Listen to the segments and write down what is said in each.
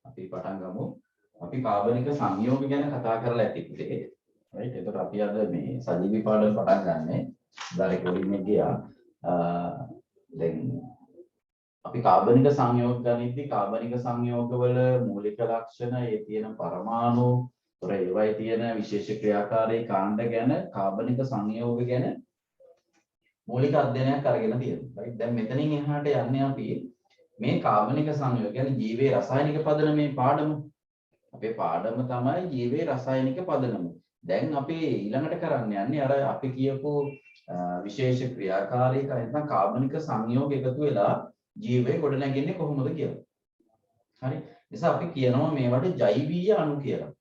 අපි පටන් ගමු. අපි කාබනික සංයෝග ගැන කතා කරලා ඇති පුතේ. right? එතකොට අපි අද මේ සජීවී පාඩම පටන් ගන්නෙ. දා රෙකෝඩින් එක ගියා. දැන් අපි කාබනික සංයෝග ගනිද්දී කාබනික සංයෝගවල මූලික ලක්ෂණ ඒ තියෙන පරමාණු ඒවයි තියෙන විශේෂ ක්‍රියාකාරී කාණ්ඩ ගැන කාබනික සංයෝග ගැන මූලික අධ්‍යයනයක් අරගෙන තියෙනවා. right? දැන් මෙතනින් එහාට යන්නේ අපි මේ කාබනික සංයෝග කියන්නේ ජීවයේ රසායනික පදනමේ පාඩම. අපේ පාඩම තමයි ජීවයේ රසායනික පදනම. දැන් අපි ඊළඟට කරන්න යන්නේ අර අපි කියපු විශේෂ ක්‍රියාකාරී නැත්නම් කාබනික සංයෝග එකතු වෙලා ජීවය ගොඩනැගෙන්නේ කොහොමද කියලා. හරි. නිසා අපි කියනවා මේවට ජෛවීය අණු කියලා.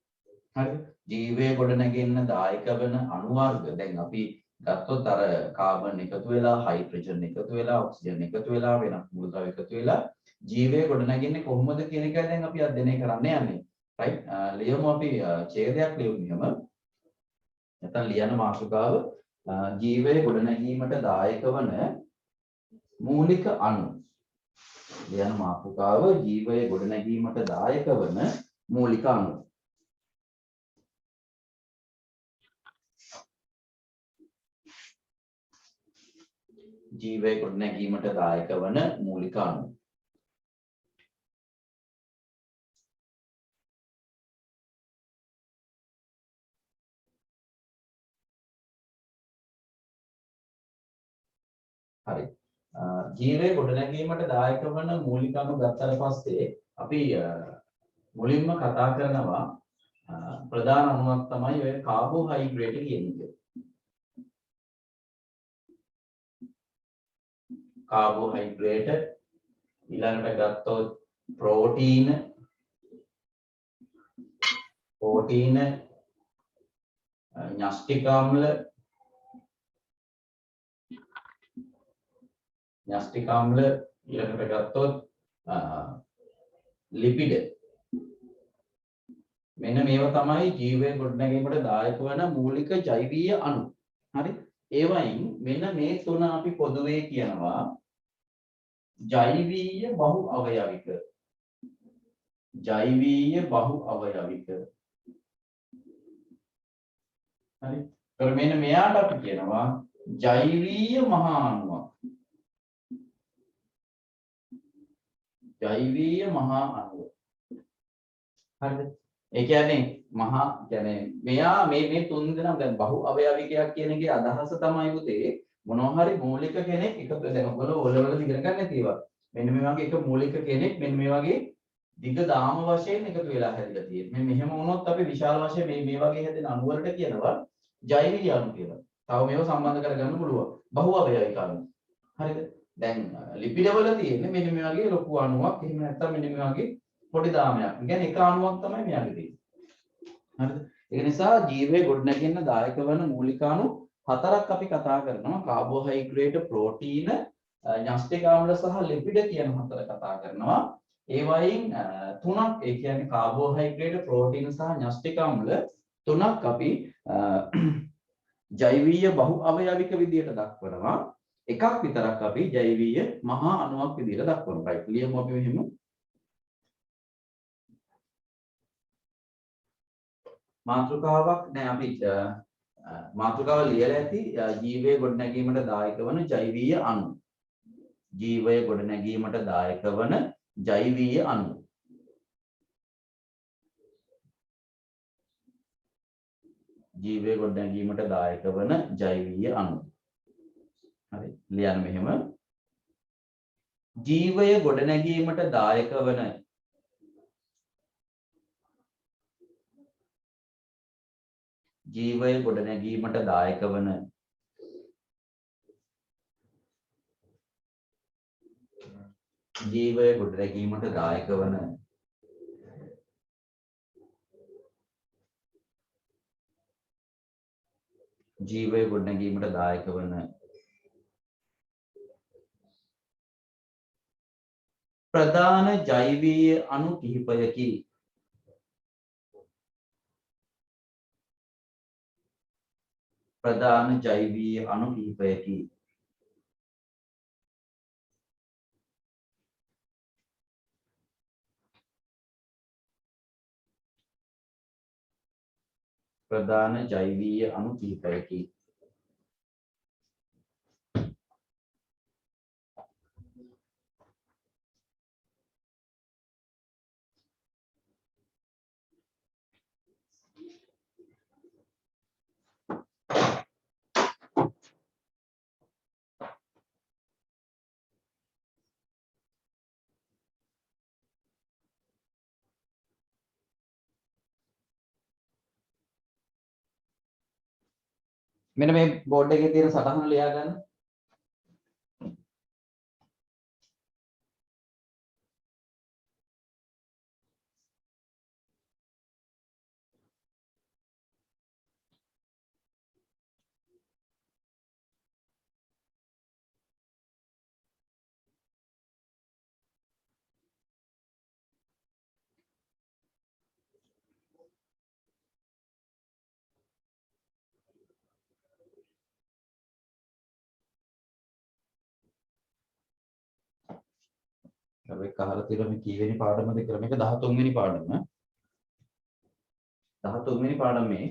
හරි. ජීවය ගොඩනැගෙන්න දායක වෙන අණු වර්ග. දැන් අපි ගත්තොත් අර කාබන් එකතු වෙලා හයිඩ්‍රජන් එකතු වෙලා ඔක්සිජන් එකතු වෙලා වෙනත් මූලද්‍රව්‍ය එකතු වෙලා ජීවය ගොඩනැගෙන්නේ කොහොමද කියන එකයි දැන් අපි අධ්‍යයනය කරන්න යන්නේ. right? ලියමු අපි ඡේදයක් ලියමු එහෙම. නැත්නම් ලියන මාතෘකාව ජීවය ගොඩනැගීමට දායක වන මූලික අණු. ලියන මාතෘකාව ජීවය ගොඩනැගීමට දායක වන මූලික අණු. ජීවය ගොඩනැගීමට දායක වන මූලික අණු. හරි. ජීවය ගොඩනැගීමට දායක වන මූලික අණු ගත්තට පස්සේ අපි මුලින්ම කතා කරනවා ප්‍රධාන අණුවක් තමයි ඔය කාබෝහයිඩ්‍රේට් කියන එක. කාබෝහයිඩ්‍රේට් ඊළඟට ගත්තොත් ප්‍රෝටීන න්‍යෂ්ටික අම්ල ඊළඟට ගත්තොත් ලිපිඩ. මෙන්න මේවා තමයි ජීවය ගොඩනැගීමට දායක වන මූලික ජෛවීය අණු. හරි. ඒවයින් මෙන්න මේ තුන අපි පොදුවේ කියනවා ජෛවීය බහු අවයවික. ජෛවීය බහු අවයවික. හරි. මෙන්න මෙයාට අපි කියනවා ජෛවීය මහා අණුවක්. ජෛවීය මහා අණුව. හරිද? ඒ කියන්නේ මහා කියන්නේ මෙයා මේ තුන් දෙනා දැන් බහු අවයවිකයක් කියන එකේ අදහස තමයි පුතේ මොනවා හරි මූලික කෙනෙක් එකතු දැන් ඔයගොල්ලෝ ඔලවල ඉගෙන ගන්න තියෙනවා. මෙන්න මේ වගේ එක මූලික කෙනෙක් මෙන්න මේ වගේ දිග දාම වශයෙන් එකතු වෙලා හැදිලා තියෙනවා. මෙහෙම වුණොත් අපි විශාල වශයෙන් මේ වගේ හැදෙන අණු වලට කියනවා ජෛවීය අණු කියලා. තව මේව සම්බන්ධ කරගන්න පුළුවන්. බහු අවයවික අණු. හරිද? දැන් ලිපිඩ වල තියෙන්නේ මෙන්න මේ වගේ ලොකු අණුවක්. එහෙම නැත්නම් මෙන්න මේ වගේ පොඩි දාමයක්. ඒ කියන්නේ එක අණුවක් තමයි මෙයාගේ තියෙන්නේ. හරිද? ඒ නිසා ජීවයේ ගොඩනැගෙන්න දායක වන මූලික අණු හතරක් අපි කතා කරනවා. කාබෝහයිඩ්‍රේට්, ප්‍රෝටීන, න්‍යෂ්ටික අම්ල සහ ලිපිඩ කියන හතර කතා කරනවා. ඒ වයින් තුනක් ඒ කියන්නේ කාබෝහයිඩ්‍රේට්, ප්‍රෝටීන සහ න්‍යෂ්ටික අම්ල තුනක් අපි ජෛවීය බහු අවයවික විදියට දක්වනවා. එකක් විතරක් අපි ජෛවීය මහා අණුවක් විදියට දක්වනවා. right. ලියමු අපි මෙහෙම. මාතෘකාවක් දැන් අපි මාතෘකාව ලියලා ඇති ජීවයේ ගොඩනැගීමට දායක වන ජෛවීය අණු. ජීවයේ ගොඩනැගීමට දායක වන ජෛවීය අණු. ජීවයේ ගොඩනැගීමට දායක වන ජෛවීය අණු. හරි. ලියන්න මෙහෙම. ජීවය ගොඩනැගීමට දායක වන ජීවය ගොඩනැගීමට දායක වන ජීවය ගොඩනැගීමට දායක වන ජීවය ගොඩනැගීමට දායක වන ප්‍රධාන ජෛවීය අණු කිහිපයකි. ප්‍රධාන ජෛවීය අණු කිහිපයකි. ප්‍රධාන ජෛවීය අණු කිහිපයකි. මෙන්න මේ බෝඩ් එකේ තියෙන සටහන ලියා ගන්න. අපි කහලා තියෙන මේ කීවෙනි පාඩමද කියලා මේක 13 වෙනි පාඩම. 13 වෙනි පාඩමේ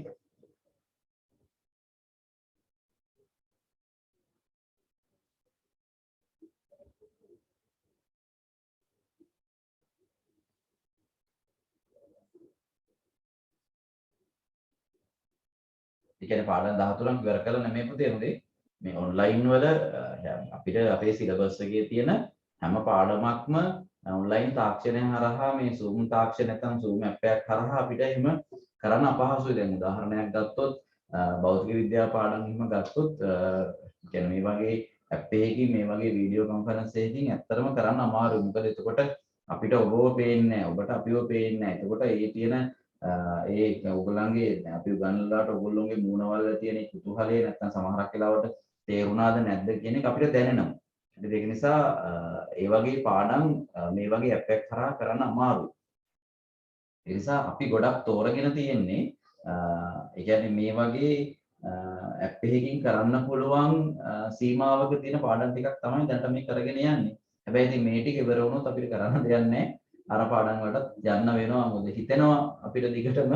ඒ කියන්නේ පාඩම් 13ක් ඉවර කළා නෙමෙයි පුතේ උදේ මේ ඔන්ලයින් වල අපිට අපේ සිලබස් එකේ තියෙන හැම පාඩමක්ම ඔන්ලයින් තාක්ෂණය හරහා මේ Zoom තාක්ෂණය නැත්නම් Zoom app එකක් හරහා අපිට එහෙම කරන්න අපහසුයි. දැන් උදාහරණයක් ගත්තොත් භෞතික විද්‍යා පාඩම් එහෙම ගත්තොත් කියන්නේ මේ වගේ app එකකින් මේ වගේ වීඩියෝ කොන්ෆරන්ස් එකකින් ඇත්තටම කරන්න අමාරුයි. මොකද එතකොට අපිට ඔබව පේන්නේ නැහැ. ඔබට අපිව පේන්නේ නැහැ. එතකොට ඒ තියෙන ඒ ඔයගොල්ලන්ගේ අපි උගන්වලාට ඔයගොල්ලෝගේ මූණවල තියෙන කුතුහලය නැත්නම් සමහරක් වෙලාවට තේරුණාද නැද්ද කියන එක අපිට දැනෙනවා. ඒක නිසා ඒ වගේ පාඩම් මේ වගේ ඇප් එකක් කරා කරන්න අමාරුයි. ඒ නිසා අපි ගොඩක් තෝරගෙන තියෙන්නේ ඒ කියන්නේ මේ වගේ ඇප් එකකින් කරන්න පුළුවන් සීමාවක තියෙන පාඩම් ටිකක් තමයි දැන් මේ කරගෙන යන්නේ. හැබැයි ඉතින් මේ ටික ඉවර වුණොත් අපිට කරන්න දෙයක් නැහැ. අර පාඩම් වලට යන්න වෙනවා. මොකද හිතෙනවා අපිට දිගටම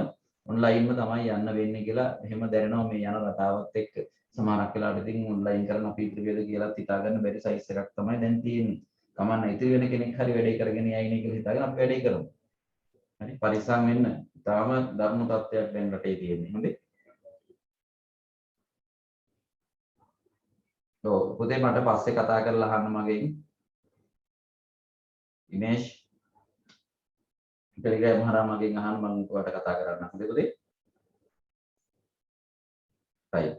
ඔන්ලයින්ම තමයි යන්න වෙන්නේ කියලා එහෙම දැනෙනවා මේ යන රටාවත් එක්ක. සමහරක් වෙලාවට ඉතින් ඔන්ලයින් කරන අපි ඉතිරි වෙද කියලා හිතා ගන්න බැරි සයිස් එකක් තමයි දැන් තියෙන්නේ. කමන්න ඉතිරි වෙන කෙනෙක් හරි වැඩේ කරගෙන යයිනේ කියලා හිතාගෙන අපි වැඩේ කරමු. හරි පරිස්සම් වෙන්න. තාම ධර්ම තත්ත්වයක් දැන් රටේ තියෙන්නේ. හොඳේ. ඔව් පුතේ මට පස්සේ කතා කරලා අහන්න මගෙන්. ඉමේෂ් ටෙලිග්‍රෑම් හරහා මගෙන් අහන්න මම ඔයාලට කතා කරන්න. හොඳේ පුතේ. right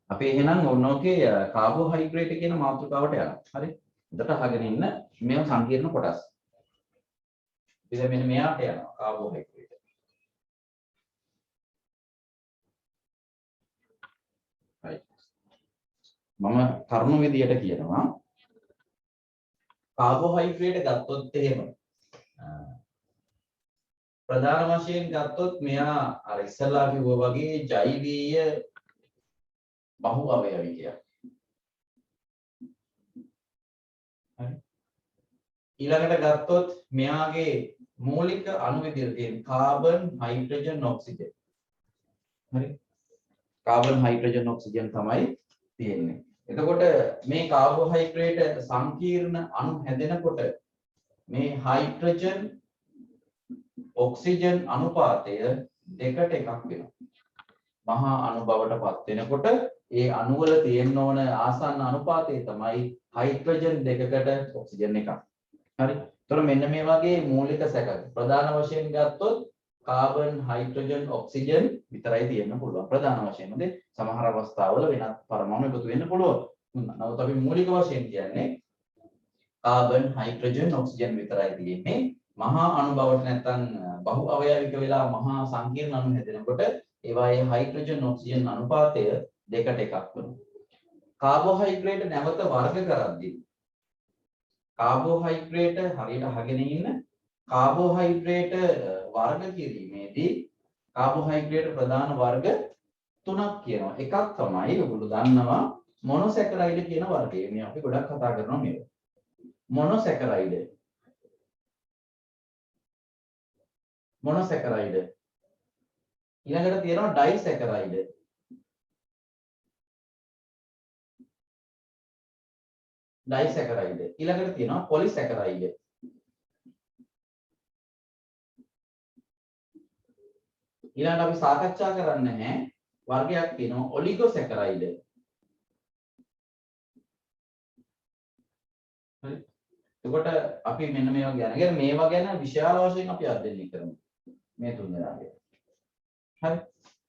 අපි එහෙනම් ඔන්නෝකේ කාබෝහයිඩ්‍රේට් කියන මාතෘකාවට යනවා. හරි. එතකොට අහගෙන ඉන්න මේව සංකීර්ණ කොටස්. ඉතින් මෙන්න මෙයාට යනවා කාබෝහයිඩ්‍රේට්. right. මම කරුණු විදියට කියනවා කාබෝහයිඩ්‍රේට් ගත්තොත් එහෙම ප්‍රධාන වශයෙන් ගත්තොත් මෙයා අර ඉස්සලා කිව්වා වගේ ජෛවීය බහු අවයවිකයක්. හරි. ඊළඟට ගත්තොත් මෙයාගේ මූලික අණු විදිහට තියෙන කාබන්, හයිඩ්‍රජන්, ඔක්සිජන්. හරි. කාබන්, හයිඩ්‍රජන්, ඔක්සිජන් තමයි තියෙන්නේ. එතකොට මේ කාබෝහයිඩ්‍රේට් සංකීර්ණ අණු හැදෙනකොට මේ හයිඩ්‍රජන් ඔක්සිජන් අනුපාතය දෙකට එකක් වෙනවා. මහා අණු බවට පත් වෙනකොට ඒ අණු වල තියෙන්න ඕන ආසන්න අනුපාතය තමයි හයිඩ්‍රජන් දෙකකට ඔක්සිජන් එකක්. හරි. ඒතර මෙන්න මේ වගේ මූලික සැකක ප්‍රධාන වශයෙන් ගත්තොත් කාබන්, හයිඩ්‍රජන්, ඔක්සිජන් විතරයි තියෙන්න පුළුවන්. ප්‍රධාන වශයෙන් මොකද සමහර අවස්ථාවල වෙනත් පරමාණු එකතු වෙන්න පුළුවන්. නමුත් අපි මූලික වශයෙන් කියන්නේ කාබන්, හයිඩ්‍රජන්, ඔක්සිජන් විතරයි තියෙන්නේ. මහා අණු බවට නැත්නම් බහු අවයවික වෙලා මහා සංකීර්ණ අණු හැදෙනකොට ඒවායේ හයිඩ්‍රජන් ඔක්සිජන් අනුපාතය දෙකට එකක් වෙනවා. කාබෝහයිඩ්‍රේට් නැවත වර්ග කරද්දී කාබෝහයිඩ්‍රේට් හරියට අහගෙන ඉන්න කාබෝහයිඩ්‍රේට් වර්ග කිරීමේදී කාබෝහයිඩ්‍රේට් ප්‍රධාන වර්ග තුනක් කියනවා. එකක් තමයි ඔයගොල්ලෝ දන්නවා මොනොසැකරයිඩ් කියන වර්ගය. මේ අපි ගොඩක් කතා කරනවා මේක. මොනොසැකරයිඩ් මොනොසැකරයිඩ් ඊළඟට තියෙනවා ඩයිසැකරයිඩ්. ඩයිසැකරයිඩ්. ඊළඟට තියෙනවා පොලිසැකරයිඩ්. ඊළඟට අපි සාකච්ඡා කරන්නේ නැහැ වර්ගයක් තියෙනවා ඔලිගොසැකරයිඩ්. හරි. එතකොට අපි මෙන්න මේවා ගැන මේවා ගැන විශාල වශයෙන් අපි අධ්‍යයනය කරමු. මේ තුන් දෙනාගේ. හරි.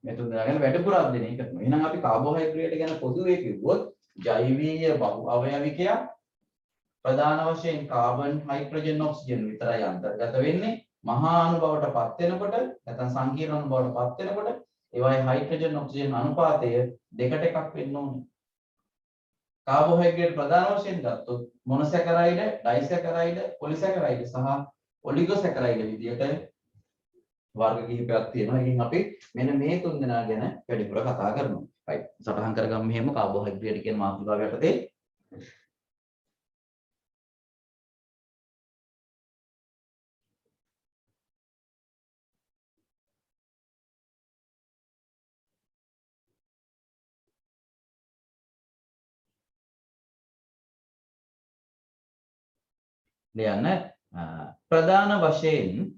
මේ තුන් දෙනා ගැන වැඩිපුර අධ්‍යයනය කරමු. එහෙනම් අපි කාබෝහයිඩ්‍රේට් ගැන පොදුවේ කිව්වොත් ජෛවීය බහු අවයවිකයක් ප්‍රධාන වශයෙන් කාබන් හයිඩ්‍රජන් ඔක්සිජන් විතරයි අන්තර්ගත වෙන්නේ. මහා අණු බවට පත් වෙනකොට නැත්නම් සංකීර්ණ අණු බවට පත් වෙනකොට ඒවායේ හයිඩ්‍රජන් ඔක්සිජන් අනුපාතය 2ට 1ක් වෙන්න ඕනේ. කාබෝහයිඩ්‍රේට් ප්‍රධාන වශයෙන් ගත්තොත් මොනොසැකරයිඩ්, ඩයිසැකරයිඩ්, පොලිසැකරයිඩ් සහ ඔලිගොසැකරයිඩ් විදියට වර්ග කිහිපයක් තියෙනවා. ඉතින් අපි මෙන්න මේ තුන් දෙනා ගැන වැඩිපුර කතා කරනවා. right. සටහන් කරගමු මෙහෙම කාබෝහයිඩ්‍රේට් කියන මාතෘකාව යටතේ. ලියන්න ප්‍රධාන වශයෙන්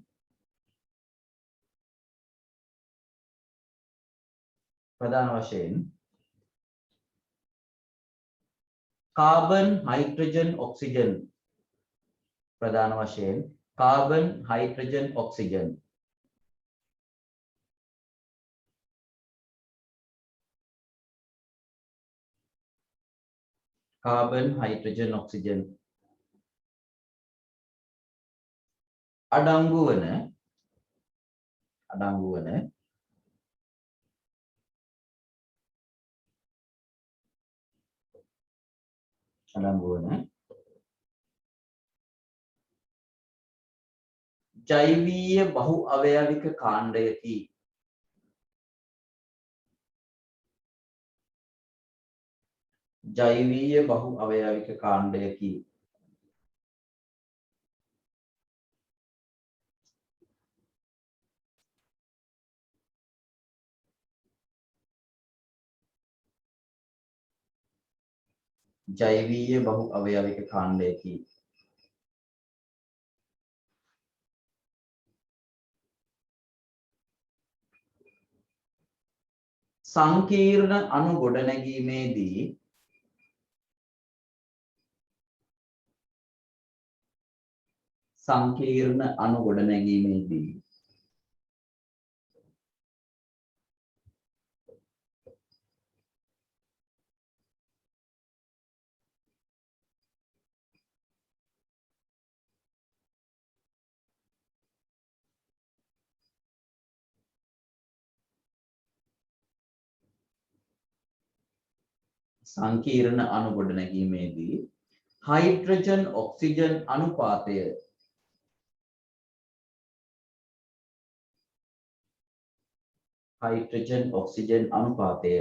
කාබන් හයිඩ්‍රජන් ඔක්සිජන් ප්‍රධාන වශයෙන් කාබන් හයිඩ්‍රජන් ඔක්සිජන් අඩංගු වන ජෛවීය බහු අවයවික කාණ්ඩයකි. සංකීර්ණ අණු ගොඩනැගීමේදී හයිඩ්‍රජන් ඔක්සිජන් අනුපාතය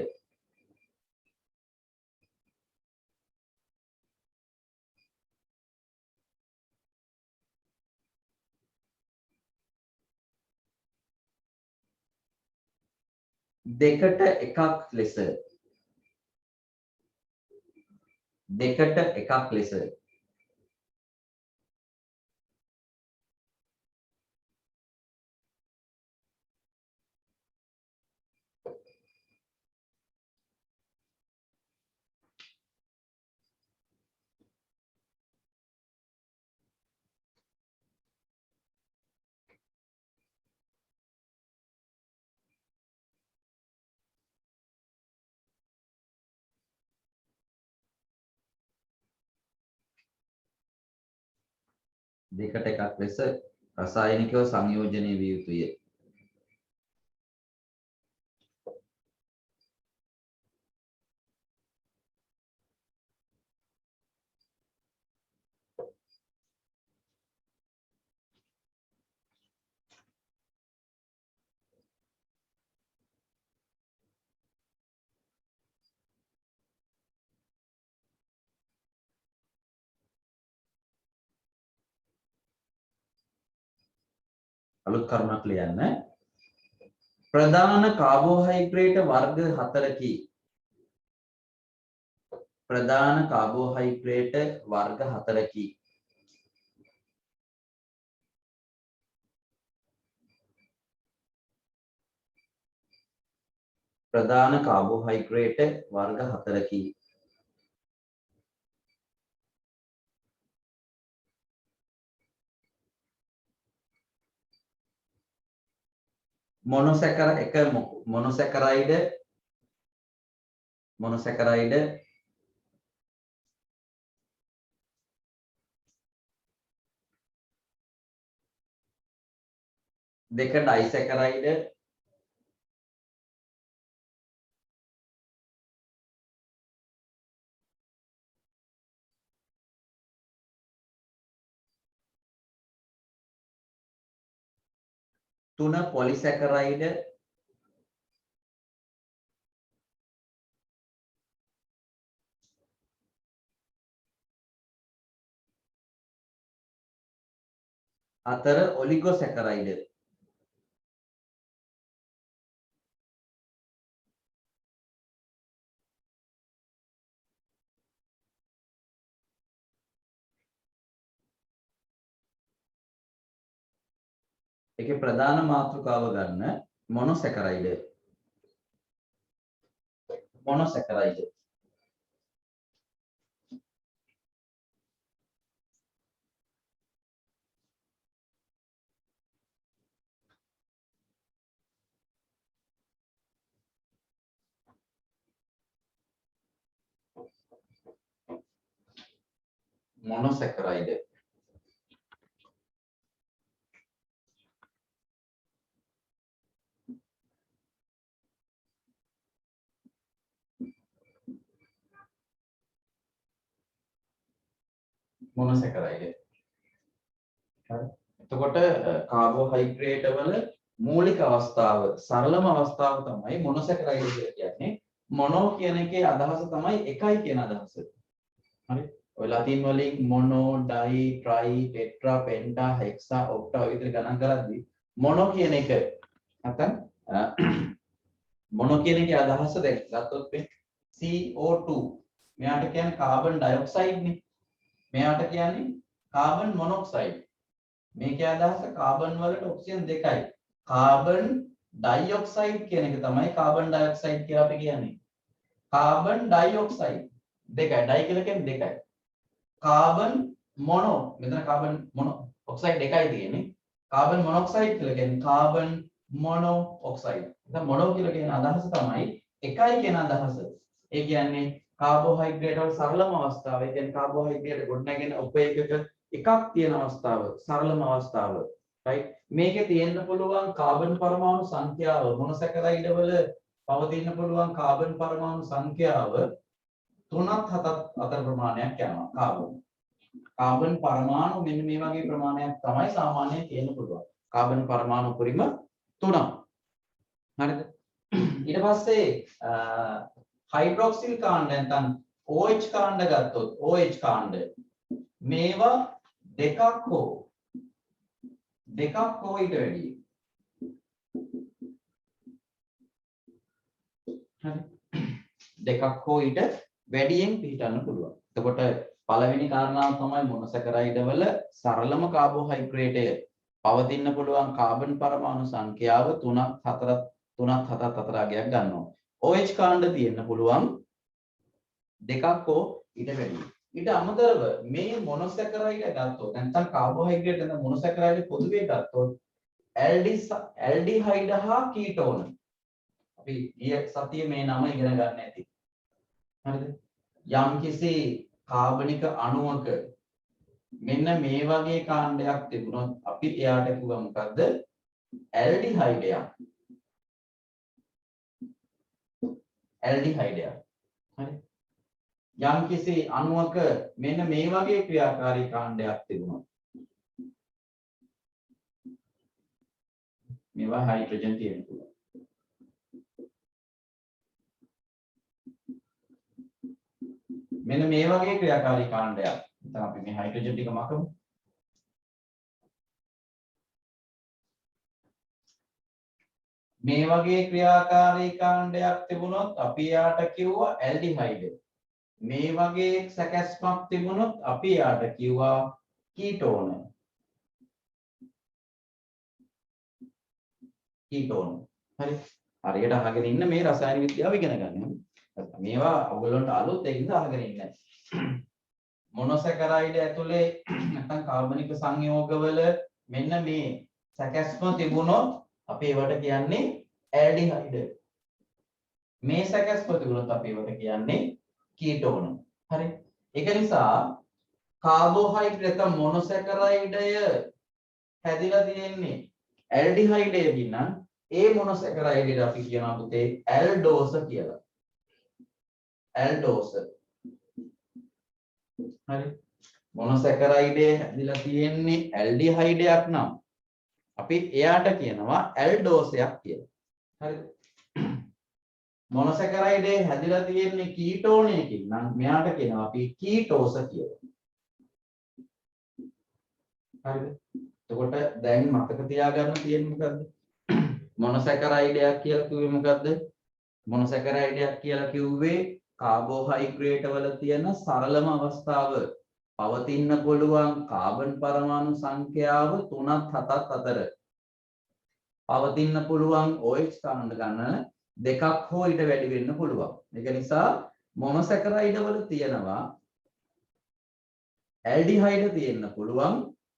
දෙකට එකක් ලෙස රසායනිකව සංයෝජනය විය යුතුය. අලුත් කරුණක් ලියන්න. ප්‍රධාන කාබෝහයිඩ්‍රේට වර්ග 4කි. ප්‍රධාන කාබෝහයිඩ්‍රේට වර්ග 4කි. ප්‍රධාන කාබෝහයිඩ්‍රේට වර්ග 4කි. මොනොසැකරයිඩ් දෙක ඩයිසැකරයිඩ් තුන පොලිසැකරයිඩ් හතර ඔලිගොසැකරයිඩ් ඒකේ ප්‍රධාන මාතෘකාව ගන්න මොනොසැකරයිඩ් එතකොට කාබෝහයිඩ්‍රේට් වල මූලික අවස්ථාව සරලම අවස්ථාව තමයි මොනොසැකරයිඩ් කියලා කියන්නේ. මොනෝ කියන එකේ අදහස තමයි එකයි කියන අදහස. හරි. ඔය ලතින් වලින් මොනෝ, ඩයි, ට්‍රයි, ටෙට්‍රා, පෙන්ටා, හෙක්සා, ඔක්ටා ඔය විදිහට ගණන් කරද්දී මොනෝ කියන එක නැත්නම් මොනෝ කියන එකේ අදහස දැන් ගත්තොත් මේ CO2 මෙයාට කියන්නේ කාබන් ඩයොක්සයිඩ් නේ. මෙයාට කියන්නේ කාබන් මොනොක්සයිඩ්. මේකේ අදහස කාබන් වලට ඔක්සිජන් දෙකයි. කාබන් ඩයිऑක්සයිඩ් කියන එක තමයි කාබන් ඩයොක්සයිඩ් කියලා අපි කියන්නේ. කාබන් ඩයිऑක්සයිඩ් දෙකයි. ඩයි කියලා කියන්නේ දෙකයි. කාබන් මොනෝ මෙතන කාබන් මොනෝ ඔක්සයිඩ් දෙකයි තියෙන්නේ. කාබන් මොනොක්සයිඩ් කියලා කියන්නේ කාබන් මොනෝ ඔක්සයිඩ්. දැන් මොනෝ කියලා කියන අදහස තමයි එකයි කියන අදහස. ඒ කියන්නේ කාබෝහයිඩ්‍රේට් වල සරලම අවස්ථාව. ඒ කියන්නේ කාබෝහයිඩ්‍රේට් ගොඩනගෙන උපේකක එකක් තියෙන අවස්ථාව සරලම අවස්ථාව. right මේකේ තියෙන්න පුළුවන් කාබන් පරමාණු සංඛ්‍යාව මොනොසැකරයිඩ් වල පවතින්න පුළුවන් කාබන් පරමාණු සංඛ්‍යාව 3ක් 7ක් අතර ප්‍රමාණයක් යනවා කාබන් පරමාණු මෙන්න මේ වගේ ප්‍රමාණයක් තමයි සාමාන්‍යයෙන් තියෙන්න පුළුවන්. කාබන් පරමාණු උපරිම 3ක්. හරිද? ඊට පස්සේ හයිඩ්‍රොක්සිල් කාණ්ඩ නැත්නම් OH කාණ්ඩ ගත්තොත් OH කාණ්ඩ මේවා දෙකක් හෝ ඊට වැඩි. හරි. දෙකක් හෝ ඊට වැඩියෙන් පිළිටන්න පුළුවන්. එතකොට පළවෙනි කාරණාව තමයි මොනොසැකරයිඩ් වල සරලම කාබෝහයිඩ්‍රේටය පවතින්න පුළුවන් කාබන් පරමාණු සංඛ්‍යාව 3ක් 7ක් අගයක් ගන්නවා. OH කාණ්ඩ තියෙන්න පුළුවන් දෙකක් හෝ ඊට වැඩි. ඊට අමතරව මේ මොනොසැකරයිඩ් ගත්තොත් නැත්නම් කාබෝහයිඩ්‍රේට් නැත්නම් මොනොසැකරයිඩ් පොදුවේ ගත්තොත් ඇල්ඩිහයිඩ් හා කීටෝන අපි ගිය සතියේ මේ නම ඉගෙන ගන්න ඇති. හරිද? යම්කිසි කාබනික අණුවක මෙන්න මේ වගේ කාණ්ඩයක් තිබුණොත් අපි එයාට කිව්වා මොකද්ද? ඇල්ඩිහයිඩයක්. හරි. යම්කිසි අණුවක මෙන්න මේ වගේ ක්‍රියාකාරී කාණ්ඩයක් තිබුණොත් මේවා හයිඩ්‍රජන් තියෙන්න පුළුවන්. මෙන්න මේ වගේ ක්‍රියාකාරී කාණ්ඩයක්. නැත්නම් අපි මේ හයිඩ්‍රජන් ටික මකමු. මේ වගේ ක්‍රියාකාරී කාණ්ඩයක් තිබුණොත් අපි යාට කිව්වා ඇල්ඩිහයිඩ්. මේ වගේ සැකැස්මක් තිබුණොත් අපි යාට කිව්වා කීටෝන. කීටෝන. හරි. හරියට අහගෙන ඉන්න මේ රසායන විද්‍යාව ඉගෙන ගන්න. මේවා ඔයගොල්ලන්ට අලුත් ඒකින්ද අහගෙන ඉන්නේ. මොනොසැකරයිඩ් ඇතුලේ නැත්නම් කාබනික සංයෝගවල මෙන්න මේ සැකැස්ම තිබුණොත් අපි ඒවට කියන්නේ ඇල්ඩිහයිඩ්. මේ සැකැස්ම තිබුණොත් අපි ඒවට කියන්නේ කීටෝන. හරි. ඒක නිසා කාබෝහයිඩ්‍රේට් මොනොසැකරයිඩය හැදිලා තියෙන්නේ ඇල්ඩිහයිඩයකින් නම් ඒ මොනොසැකරයිඩයට අපි කියනවා පුතේ ඇල්ඩෝස කියලා. ඇල්ඩෝස. හරි. මොනොසැකරයිඩය හැදිලා තියෙන්නේ ඇල්ඩිහයිඩයක් නම් අපි එයාට කියනවා ඇල්ඩෝසයක් කියලා. හරිද? මොනොසැකරයිඩේ හැදිලා තියෙන්නේ කීටෝනයකින් නම් මෙයාට කියනවා අපි කීටෝස කියලා. හරිද? එතකොට දැන් මතක තියාගන්න තියෙන්නේ මොකද්ද? මොනොසැකරයිඩයක් කියලා කිව්වේ මොකද්ද? මොනොසැකරයිඩයක් කියලා කිව්වේ කාබෝහයිඩ්‍රේට් වල තියෙන සරලම අවස්ථාව. පවතින්න පුළුවන් කාබන් පරමාණු සංඛ්‍යාව 3ත් 7ත් අතර. පවතින්න පුළුවන් OH කාණ්ඩ ගණන දෙකක් හෝ ඊට වැඩි වෙන්න පුළුවන්. ඒක නිසා මොනොසැකරයිඩ් වල තියෙනවා ඇල්ඩිහයිඩ් තියෙන්න පුළුවන්,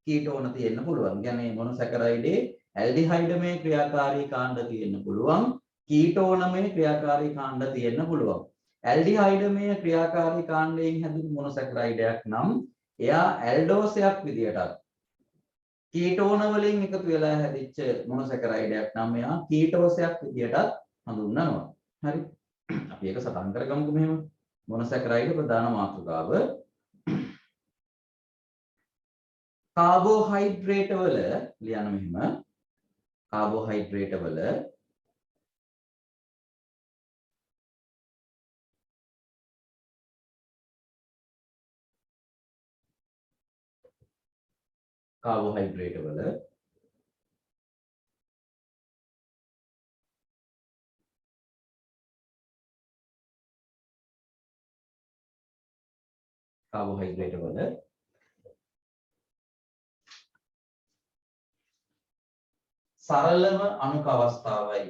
කීටෝන තියෙන්න පුළුවන්. කියන්නේ මොනොසැකරයිඩේ ඇල්ඩිහයිඩමේ ක්‍රියාකාරී කාණ්ඩ තියෙන්න පුළුවන්, කීටෝනමේ ක්‍රියාකාරී කාණ්ඩ තියෙන්න පුළුවන්. ඇල්ඩිහයිඩමේ ක්‍රියාකාරී කාණ්ඩයෙන් හැදුණු මොනොසැකරයිඩයක් නම් එයා ඇල්ඩෝසයක් විදියටත්, කීටෝන වලින් එකතු වෙලා හැදිච්ච මොනොසැකරයිඩයක් නම් එයා කීටෝසයක් විදියටත් හඳුන්වනවා. හරි. අපි ඒක සටහන් කරගමුකෝ මෙහෙම. මොනොසැකරයිඩ් ප්‍රධාන මාතෘකාව කාබෝහයිඩ්‍රේට් වල ලියන්න මෙහෙම. කාබෝහයිඩ්‍රේට් වල කාබෝහයිඩ්‍රේට් වල සරලම අණුක අවස්ථාවයි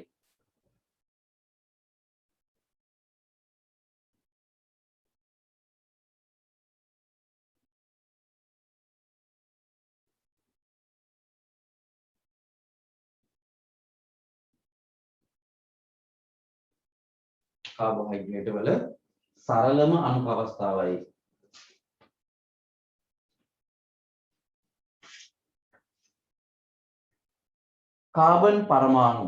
කාබෝහයිඩ්‍රේට් වල සරලම අණුක අවස්ථාවයි කාබන් පරමාණු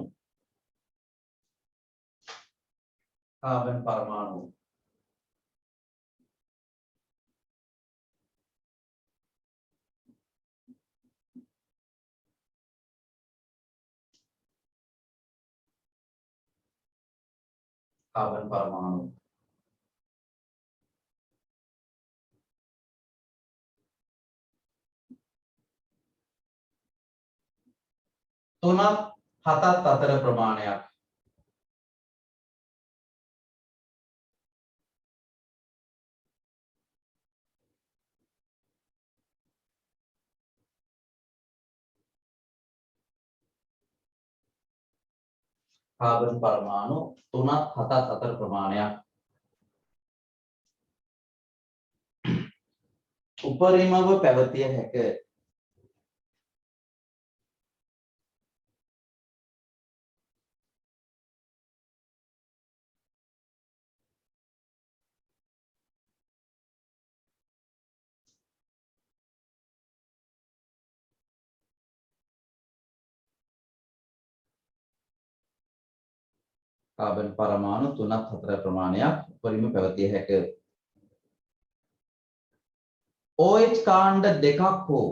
කාබන් පරමාණු කාබන් පරමාණු තුනක් හතත් අතර ප්‍රමාණයක් කාබන් පරමාණු තුනක් හතත් අතර ප්‍රමාණයක් උපරිමව පැවතිය හැක කාබන් පරමාණු තුනක් හතර ප්‍රමාණයක් උපරිම පැවතිය හැක OH කාණ්ඩ දෙකක් හෝ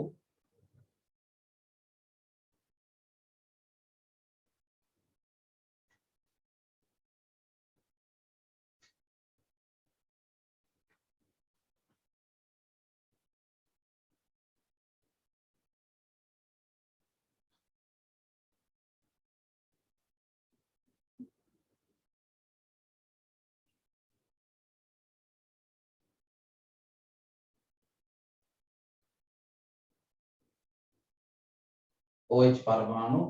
OH පරමාණු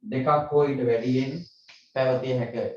දෙකක් හෝ ඊට වැඩියෙන් පැවතිය හැකිය.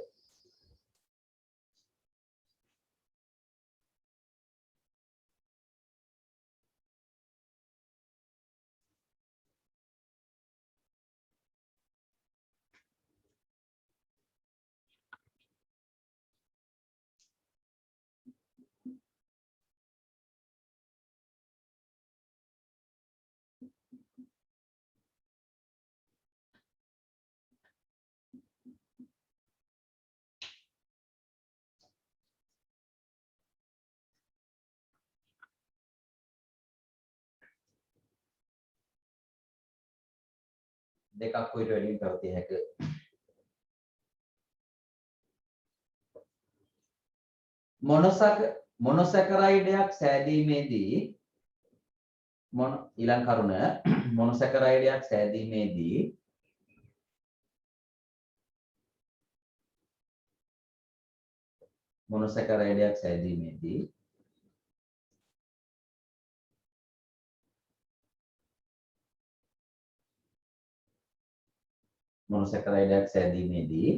දෙකක් හෝ ඊට වැඩියෙන් පැවතිය හැකිය. මොනොසැකරයිඩයක් සෑදීමේදී ඊළඟ කරුණ මොනොසැකරයිඩයක් සෑදීමේදී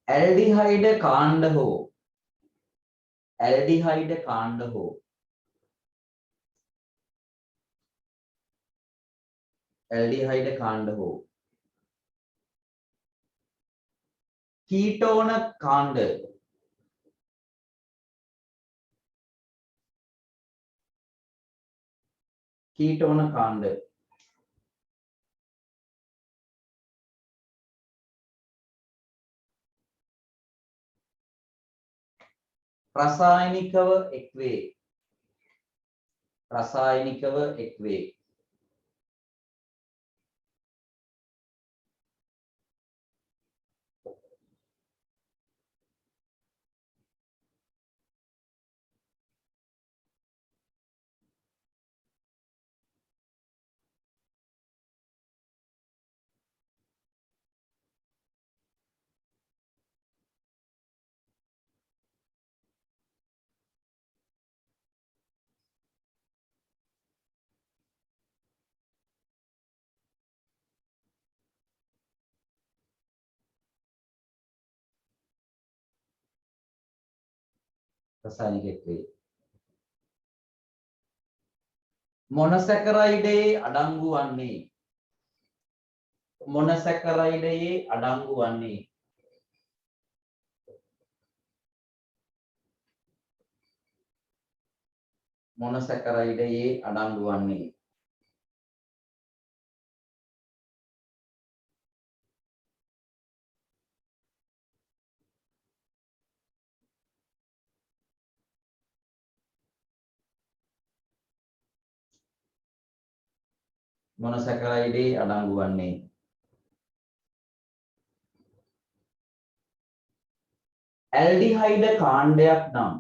ඇල්ඩිහයිඩ කාණ්ඩ හෝ කීටෝන කාණ්ඩ රසායනිකව එක්වේ. මොනොසැකරයිඩයේ අඩංගු වන්නේ ඇල්ඩිහයිඩ කාණ්ඩයක් නම්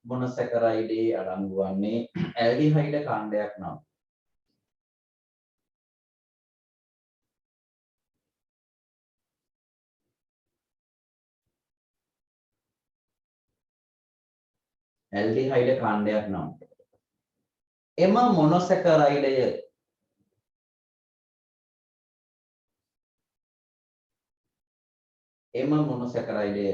මොනොසැකරයිඩයේ අඩංගු වන්නේ ඇල්ඩිහයිඩ කාණ්ඩයක් නම් එම මොනොසැකරයිඩය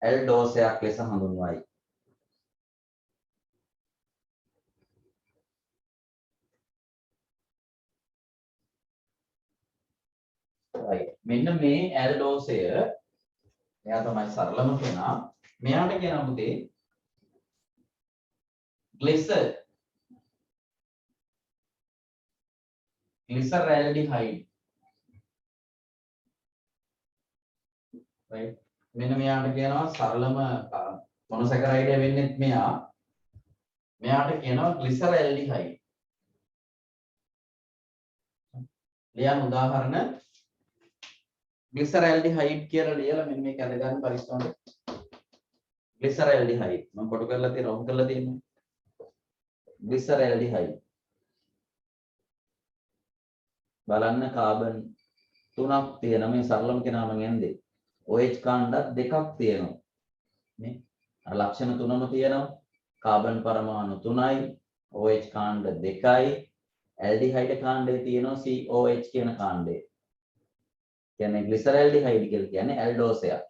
ඇල්ඩෝසයක් ලෙස හඳුන්වයි. මෙන්න මේ ඇල්ඩෝසය එයා තමයි සරලම කෙනා. මෙයාට කියන පුතේ ග්ලිසර් glyceraldehyde right මෙන්න මෙයාට කියනවා සරලම මොනොසැකරයිඩ් වෙන්නේත් මෙයාට කියනවා glyceraldehyde ලියන උදාහරණ glyceraldehyde කියලා ලියලා මෙන්න මේක අද ගන්න පරිස්සමට glyceraldehyde මම කොට කරලා තියෙනවා ඔම් කරලා තියෙනවා glyceraldehyde බලන්න කාබන් 3ක් තියෙන මේ සරලම කෙනාම යන්නේ OH කාණ්ඩක් දෙකක් තියෙනවා නේ අර ලක්ෂණ තුනම තියෙනවා කාබන් පරමාණු 3යි OH කාණ්ඩ 2යි ඇල්ඩිහයිඩ් කාණ්ඩේ තියෙනවා COH කියන කාණ්ඩේ කියන්නේ glyceraldehyde කියලා කියන්නේ ඇල්ඩෝසයක්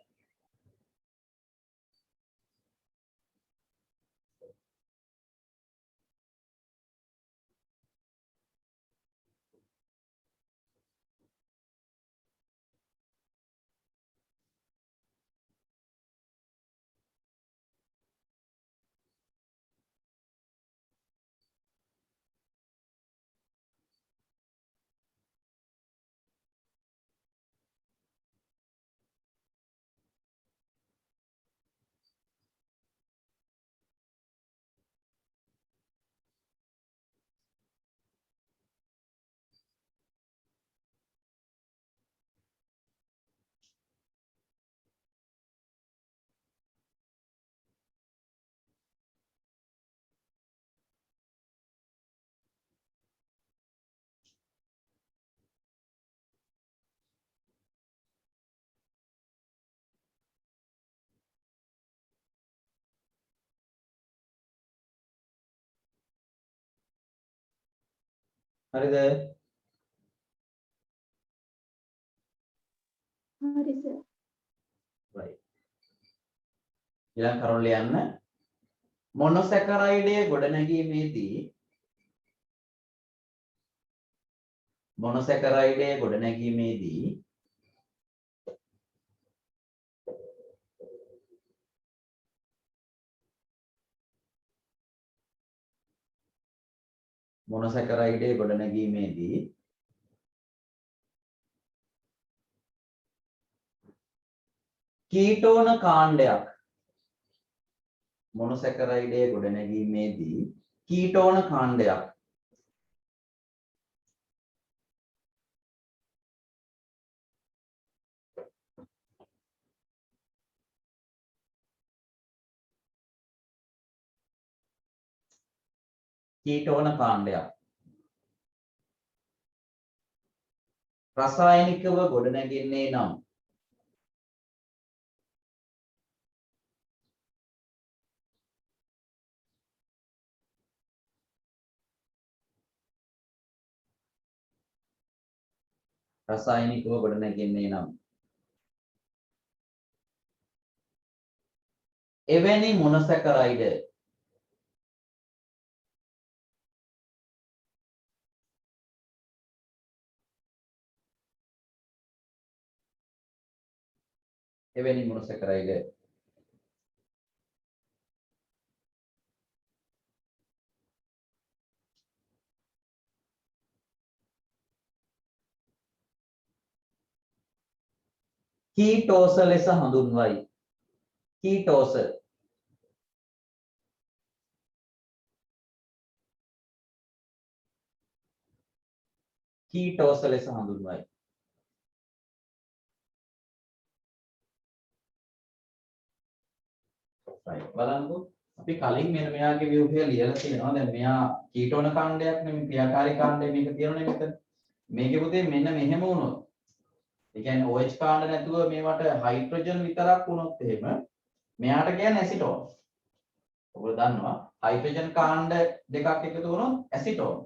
හරිද හරි සර් right ඊළඟ කරුණ ලියන්න මොනොසැකරයිඩයේ ගොඩනැගීමේදී කීටෝන කාණ්ඩයක් රසායනිකව ගොඩනැගෙන්නේ නම් එවැනි මොනොසැකරයිඩ් කීටෝස ලෙස හඳුන්වයි. කීටෝස ලෙස හඳුන්වයි. බලන්නකෝ අපි කලින් මෙන්න මෙයාගේ ව්‍යුහය ලියලා තියෙනවා. දැන් මෙයා කීටෝන කාණ්ඩයක් නෙමෙයි ක්‍රියාකාරී කාණ්ඩය මේක තියෙනවනේ මෙතන. මේකේ පුතේ මෙන්න මෙහෙම වුණොත් ඒ කියන්නේ OH කාණ්ඩ නැතුව මේවට හයිඩ්‍රජන් විතරක් වුණොත් එහෙම මෙයාට කියන්නේ ඇසිටෝන්. ඔයගොල්ලෝ දන්නවා හයිඩ්‍රජන් කාණ්ඩ දෙකක් එකතු වුණොත් ඇසිටෝන්.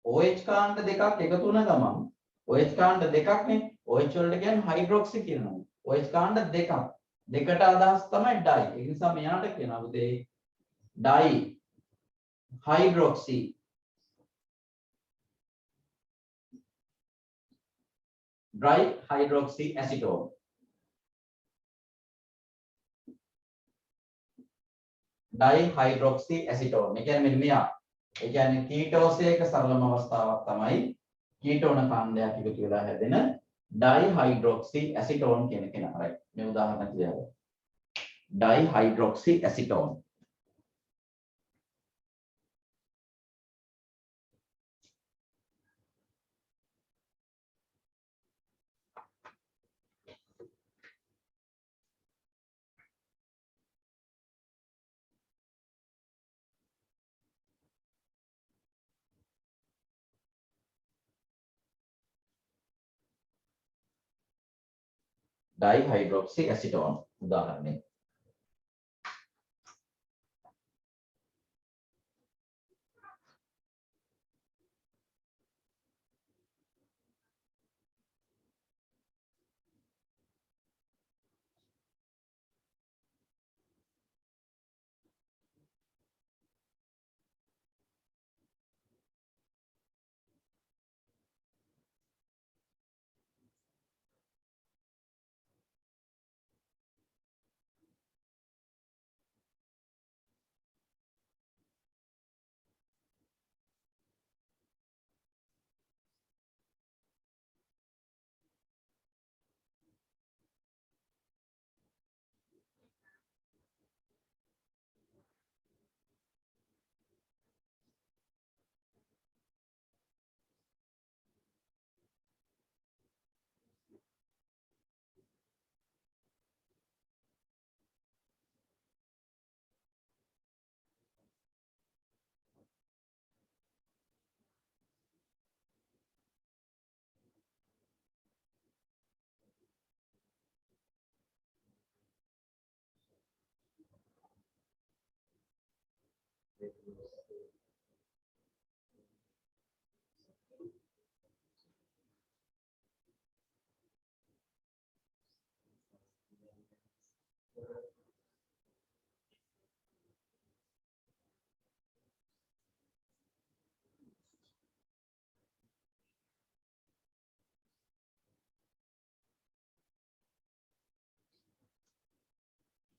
OH කාණ්ඩ දෙකක් එකතු වුණ ගමන් OH කාණ්ඩ දෙකක් නේ OH වලට කියන්නේ හයිඩ්‍රොක්සි කියනවා. OH කාණ්ඩ දෙකක්. දෙකට අදහස් තමයි ඩයි. ඒ නිසා මෙයාට කියනවා පුතේ dihydroxy dry hydroxy acetone. dihydroxy acetone. ඒ කියන්නේ මෙන්න මෙයා. ඒ කියන්නේ කීටෝසයක සරලම අවස්ථාවක් තමයි කීටෝන කාණ්ඩයක් එකතු වෙලා හැදෙන ඩයිහයිඩ්‍රොක්සි ඇසිටෝන් කියන කෙනා. right. මේ උදාහරණ කියලා. ඩයිහයිඩ්‍රොක්සි ඇසිටෝන්. ඩයිහයිඩ්‍රොක්සි ඇසිටෝන් උදාහරණය.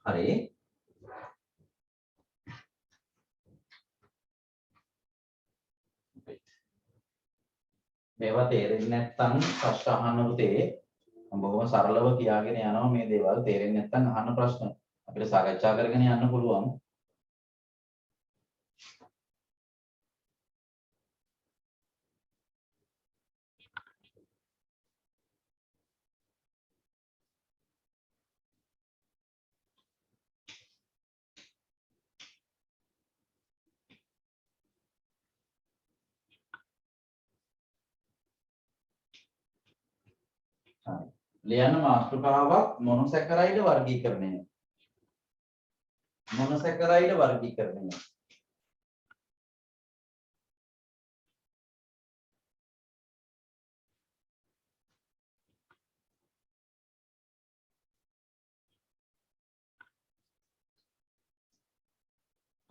හරි. මේවා තේරෙන්නේ නැත්නම් ප්‍රශ්න අහන්න පුතේ. මම බොහොම සරලව කියාගෙන යනවා මේ දේවල් තේරෙන්නේ නැත්නම් අහන්න ප්‍රශ්න. අපිට සාකච්ඡා කරගෙන යන්න පුළුවන්. ලියන්න මාතෘකාවක් මොනොසැකරයිඩ් වර්ගීකරණය. මොනොසැකරයිඩ් වර්ගීකරණය.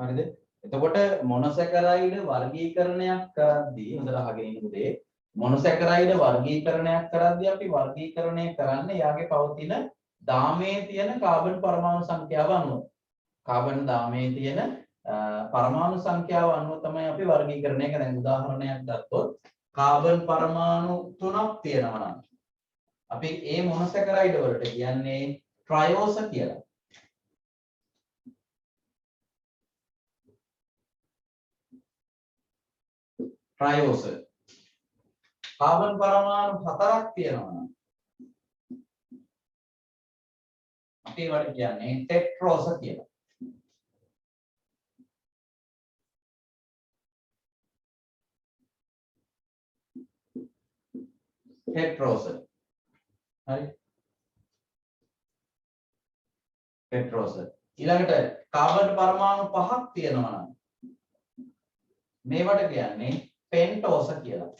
හරිද? එතකොට මොනොසැකරයිඩ් වර්ගීකරණයක් කරද්දී හොඳට අහගෙන ඉන්න පුතේ. මොනොසැකරයිඩ් වර්ගීකරණයක් කරද්දී අපි වර්ගීකරණය කරන්නේ යාගේ පවතින දාමයේ තියෙන කාබන් පරමාණු සංඛ්‍යාව අනුව. කාබන් දාමයේ තියෙන පරමාණු සංඛ්‍යාව අනුව තමයි අපි වර්ගීකරණය කරන්නේ. උදාහරණයක් ගත්තොත් කාබන් පරමාණු 3ක් තියෙනවා නම් අපි ඒ මොනොසැකරයිඩ් වලට කියන්නේ ට්‍රයෝස කියලා. ට්‍රයෝස. කාබන් පරමාණු 4ක් තියෙනවා නම් අපි ඒවට කියන්නේ ටෙට්‍රෝස කියලා. ටෙට්‍රෝස. හරි. ටෙට්‍රෝස. ඊළඟට කාබන් පරමාණු 5ක් තියෙනවා නම් මේවට කියන්නේ පෙන්ටෝස කියලා.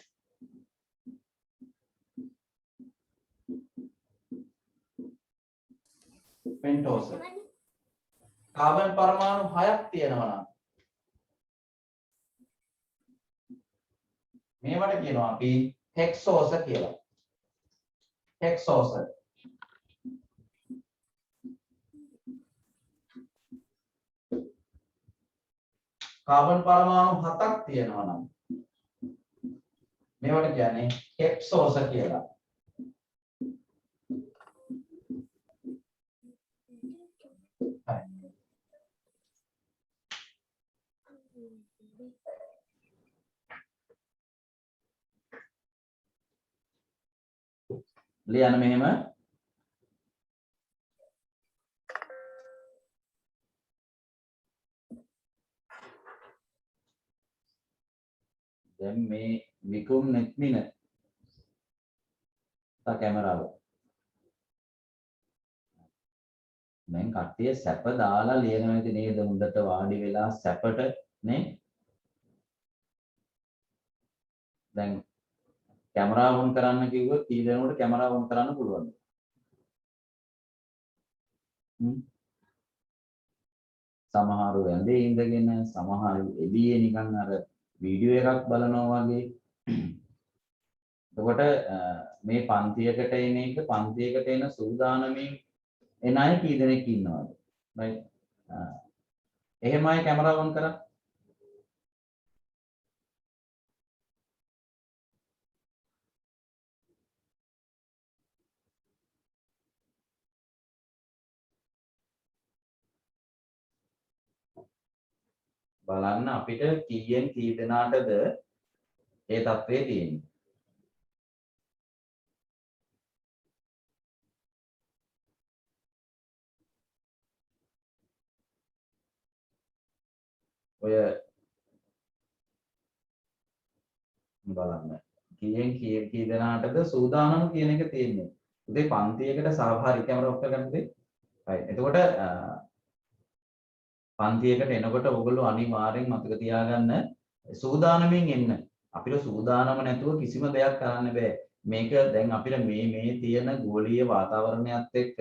පෙන්ටෝස. කාබන් පරමාණු 6ක් තියෙනවා නම් මේවට කියනවා අපි හෙක්සෝස කියලා. හෙක්සෝස. කාබන් පරමාණු 7ක් තියෙනවා නම් මේවට කියන්නේ හෙප් සෝස කියලා. ලියන්න මෙහෙම දැන් මේ විකුම් නෙත්මින තා කැමරාව දැන් කට්ටිය සැප දාලා ලියනවා ඉතින් නේද හොඳට වාඩි වෙලා සැපට නේ දැන් කැමරාව ඔන් කරන්න කිව්වොත් කී දෙනෙකුට කැමරාව ඔන් කරන්න පුළුවන්ද සමහරව ඇඳේ ඉඳගෙන සමහර එළියේ නිකන් අර වීඩියෝ එකක් බලනවා වගේ එතකොට මේ පන්තියකට එන එක පන්තියකට එන සූදානමින් එන අය කී දෙනෙක් ඉන්නවද right එහෙමයි කැමරාව ඔන් කරා බලන්න අපිට කීයෙන් කී දෙනාටද ඒ තත්ත්වයේ තියෙන්නේ ඔය බලන්න කීයෙන් කී දෙනාටද සූදානම කියන එක තියෙන්නේ උදේ පන්තියකට සහභාගී කැමරා ඔෆ් කරගන්නද right එතකොට පන්තියකට එනකොට ඔයගොල්ලෝ අනිවාර්යෙන් මතක තියාගන්න සූදානමින් එන්න අපිට සූදානම නැතුව කිසිම දෙයක් කරන්න බෑ මේක දැන් අපිට මේ තියෙන ගෝලීය වාතාවරණයත් එක්ක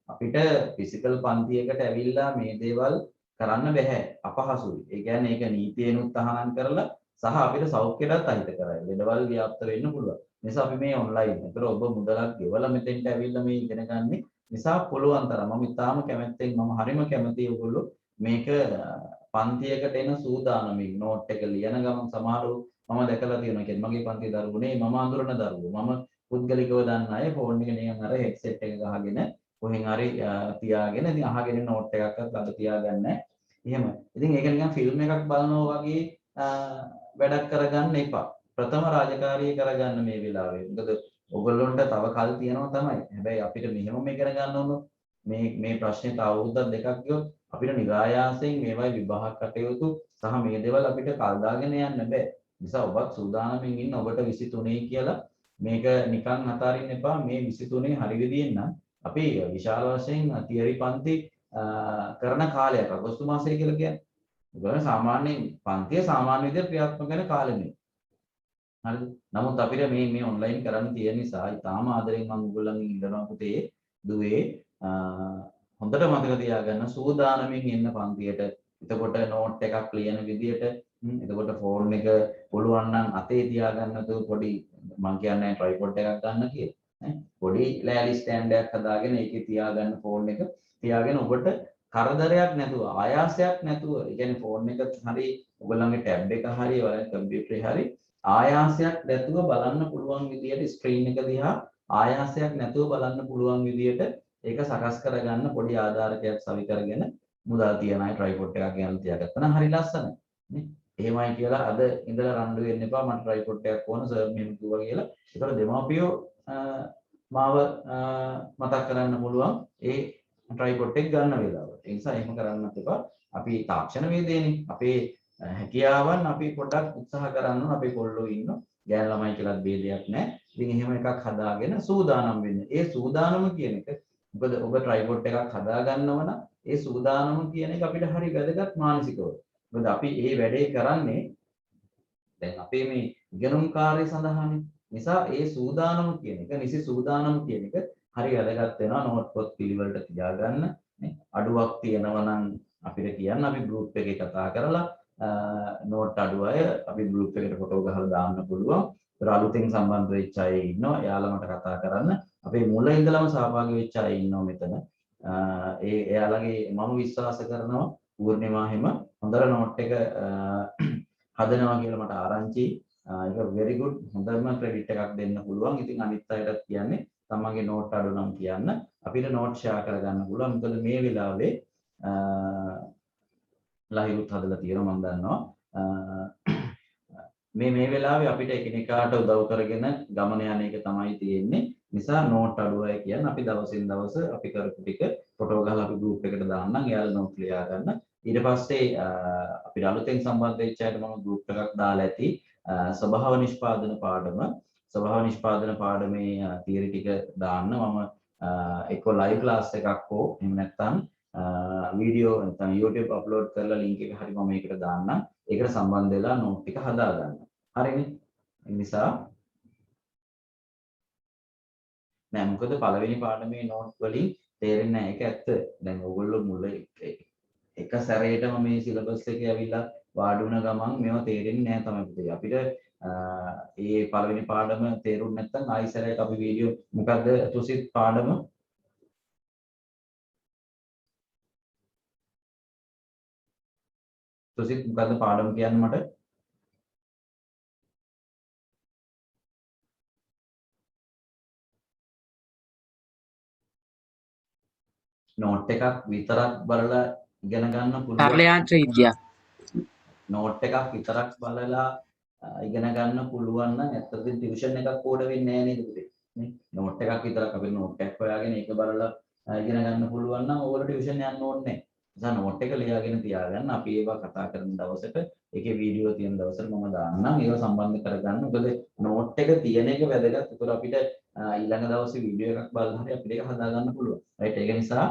අපිට ෆිසිකල් පන්තියකට ඇවිල්ලා මේ දේවල් කරන්න බෑ අපහසුයි ඒ කියන්නේ ඒක නීතියෙන්ුත් අහනම් කරලා සහ අපිට සෞඛ්‍යයටත් අහිත කරයි ලෙඩවල් ව්‍යාප්ත වෙන්න පුළුවන් නිසා අපි මේ ඔන්ලයින් ඒතර ඔබ මුදලක් ගෙවලා මෙතෙන්ට ඇවිල්ලා මේ ඉගෙන ගන්න නිසා පුළුවන් තරම් මම ඉතාලම කැමැත්තෙන් මම හරිම කැමැතියි ඔයගොල්ලෝ මේක පන්තියකට එන සූදානමින් නෝට් එක ලියන ගමන් සමහරව මම දැකලා තියෙනවා කියන්නේ මගේ පන්තියේ දරුවනේ මම අඳුරන දරුවෝ මම පුද්ගලිකව දන්න අය ෆෝන් එක නිකන් අර හෙඩ්සෙට් එක ගහගෙන කොහෙන් හරි තියාගෙන ඉතින් අහගෙන නෝට් එකක් අත තියාගන්න එහෙම ඉතින් ඒක නිකන් ෆිල්ම් එකක් බලනවා වගේ වැඩක් කරගන්න එපා ප්‍රථම රාජකාරිය කරගන්න මේ වෙලාවේ මොකද ඔයගොල්ලොන්ට තව කල් තියෙනවා තමයි හැබැයි අපිට මෙහෙම ඉගෙන ගන්න ඕන මේ ප්‍රශ්නේ තව අවුරුද්දක් දෙකක් ගියොත් අපිට නිරායාසයෙන් මේවයි විභාග කටයුතු සහ මේ දේවල් අපිට කල් දාගෙන යන්න බෑ. නිසා ඔබත් සූදානම්ෙන් ඉන්න ඔබට 23 කියලා මේක නිකන් අතාරින්න එපා. මේ 23 හරි විදියෙන් නම් අපි විශාල වශයෙන් තියරි පන්ති කරන කාලයක් අගෝස්තු මාසය කියලා කියන්නේ. ඒගොල්ලෝ සාමාන්‍යයෙන් පන්තිය සාමාන්‍ය විදිහට ක්‍රියාත්මක වෙන කාලෙනේ. හරිද? නමුත් අපිට මේ ඔන්ලයින් කරන්න තියෙන නිසා ඉතාලම ආදරෙන් මම ඔයගොල්ලන්ගෙන් ඉල්ලනවා පුතේ දුවේ හොඳට මතක තියාගන්න සූදානමින් එන්න පන්තියට. එතකොට නෝට් එකක් ලියන විදියට එතකොට ෆෝන් එක පුළුවන් නම් අතේ තියාගන්න තු පොඩි මම කියන්නේ ට්‍රයිපොඩ් එකක් ගන්න කියලා. නේ? පොඩි ලෑලි ස්ටෑන්ඩ් එකක් හදාගෙන ඒකේ තියාගන්න ෆෝන් එක තියාගෙන ඔබට කරදරයක් නැතුව ආයාසයක් නැතුව ඒ කියන්නේ ෆෝන් එක හරි ඔයගොල්ලන්ගේ ටැබ් එක හරි ඔයාලගේ කම්පියුටරේ හරි ආයාසයක් නැතුව බලන්න පුළුවන් විදියට ස්ක්‍රීන් එක දිහා ආයාසයක් නැතුව බලන්න පුළුවන් විදියට ඒක සකස් කරගන්න පොඩි ආධාරකයක් සවි කරගෙන මුදල් තියන අය ට්‍රයිපොඩ් එකක් ගෙනල්ලා තියාගත්තා නම් හරි ලස්සනයි නේ එහෙමයි කියලා අද ඉඳලා රණ්ඩු වෙන්න එපා මට ට්‍රයිපොඩ් එකක් ඕන සර් මෙහෙම කිව්වා කියලා ඒතකොට දෙමාපියෝ මාව මතක් කරන්න පුළුවන් ඒ ට්‍රයිපොඩ් එක ගන්න වෙලාවට ඒ නිසා එහෙම කරන්නත් එපා අපි තාක්ෂණ වේදේනේ අපේ හැකියාවන් අපි පොඩ්ඩක් උත්සාහ කරන්න ඕන අපේ කොල්ලෝ ඉන්න ගෑන් ළමයි කියලා ભેදයක් නැහැ ඉතින් එහෙම එකක් හදාගෙන සූදානම් වෙන්න ඒ සූදානම කියන එක මොකද ඔබ ට්‍රයිපොඩ් එකක් හදා ගන්නව නම් ඒ සූදානම කියන එක අපිට හරි වැදගත් මානසිකව. මොකද අපි මේ වැඩේ කරන්නේ දැන් අපේ මේ ඉගෙනුම් කාර්යය සඳහානේ. නිසා ඒ සූදානම කියන එක, නිසි සූදානම කියන එක හරි වැදගත් වෙනවා නෝට් පොත් පිළිවෙලට තියාගන්න. නේ අඩුවක් තියෙනවා නම් අපිට කියන්න අපි ගෲප් එකේ කතා කරලා නෝට් අඩුව අය අපි ගෲප් එකට ෆොටෝ ගහලා දාන්න පුළුවන්. ඒතර අලුතෙන් සම්බන්ධ වෙච්ච අය ඉන්නවා. එයාලා මට කතා කරන්න. අපේ මුල ඉඳලම සහභාගී වෙච්ච අය ඉන්නවා මෙතන. එයාලගේ මම විශ්වාස කරනවා පූර්ණිමා හැම හොඳට නෝට් එක හදනවා කියලා මට ආරංචි. ඒක very good හොඳම ක්‍රෙඩිට් එකක් දෙන්න පුළුවන්. ඉතින් අනිත් අයටත් කියන්නේ තමන්ගේ නෝට් අඩු නම් කියන්න අපිට නෝට් ෂෙයා කරගන්න පුළුවන්. මොකද මේ වෙලාවේ ලහිරුත් හදලා තියෙනවා මම දන්නවා. මේ වෙලාවේ අපිට එකිනෙකාට උදව් කරගෙන ගමන යන එක තමයි තියෙන්නේ. නිසා නෝට් අඩුවයි කියන්නේ අපි දවසින් දවස අපි කරපු ටික ෆොටෝ ගහලා අපි ගෲප් එකට දාන්නම්. එයාලා නෝට් ලියා ගන්න. ඊට පස්සේ අපිට අලුතෙන් සම්බන්ධ වෙච්ච අයට මම ගෲප් එකක් දාලා ඇති. ස්වභාව නිෂ්පාදන පාඩමේ තියරි ටික දාන්න මම එක්ක ලයිව් ක්ලාස් එකක් හෝ එහෙම නැත්නම් වීඩියෝ නැත්නම් YouTube අප්ලෝඩ් කරලා link එක හරි මම මේකට දාන්නම්. ඒකට සම්බන්ධ වෙලා නෝට් ටික හදා ගන්න. හරිනේ? ඒ නිසා නෑ මොකද පළවෙනි පාඩමේ නෝට් වලින් තේරෙන්නේ නැහැ. ඒක ඇත්ත. දැන් ඕගොල්ලෝ මුල එක සැරේටම මේ සිලබස් එකේ ඇවිල්ලා වාඩි වුණ ගමන් මේවා තේරෙන්නේ නැහැ තමයි පුතේ. අපිට ඒ පළවෙනි පාඩම තේරුම් නැත්නම් ආයි සැරේට අපි වීඩියෝ මොකද්ද තුසිත් පාඩම තුසිත් මොකද්ද පාඩම කියන්නේ මට නෝට් එකක් විතරක් බලලා ඉගෙන ගන්න පුළුවන්. සරල යාන්ත්‍ර විද්‍යාව. නෝට් එකක් විතරක් බලලා ඉගෙන ගන්න පුළුවන් නම් ඇත්තටම ටියුෂන් එකක් ඕඩ වෙන්නේ නැහැ නේද පුතේ? නේ? නෝට් එකක් විතරක් අපි නෝට් එකක් හොයාගෙන ඒක බලලා ඉගෙන ගන්න පුළුවන් නම් ඕගොල්ලෝ ටියුෂන් යන්න ඕනේ නැහැ. නිසා නෝට් එක ලියාගෙන තියාගන්න. අපි ඒවා කතා කරන දවසට ඒකේ වීඩියෝ තියෙන දවසට මම දාන්නම්. ඒවා සම්බන්ධ කරගන්න. මොකද නෝට් එක තියෙන එක වැදගත්. ඒතර අපිට ඊළඟ දවසේ වීඩියෝ එකක් බලලා හරි අපිට ඒක හදා ගන්න පුළුවන්. රයිට් ඒක නිසා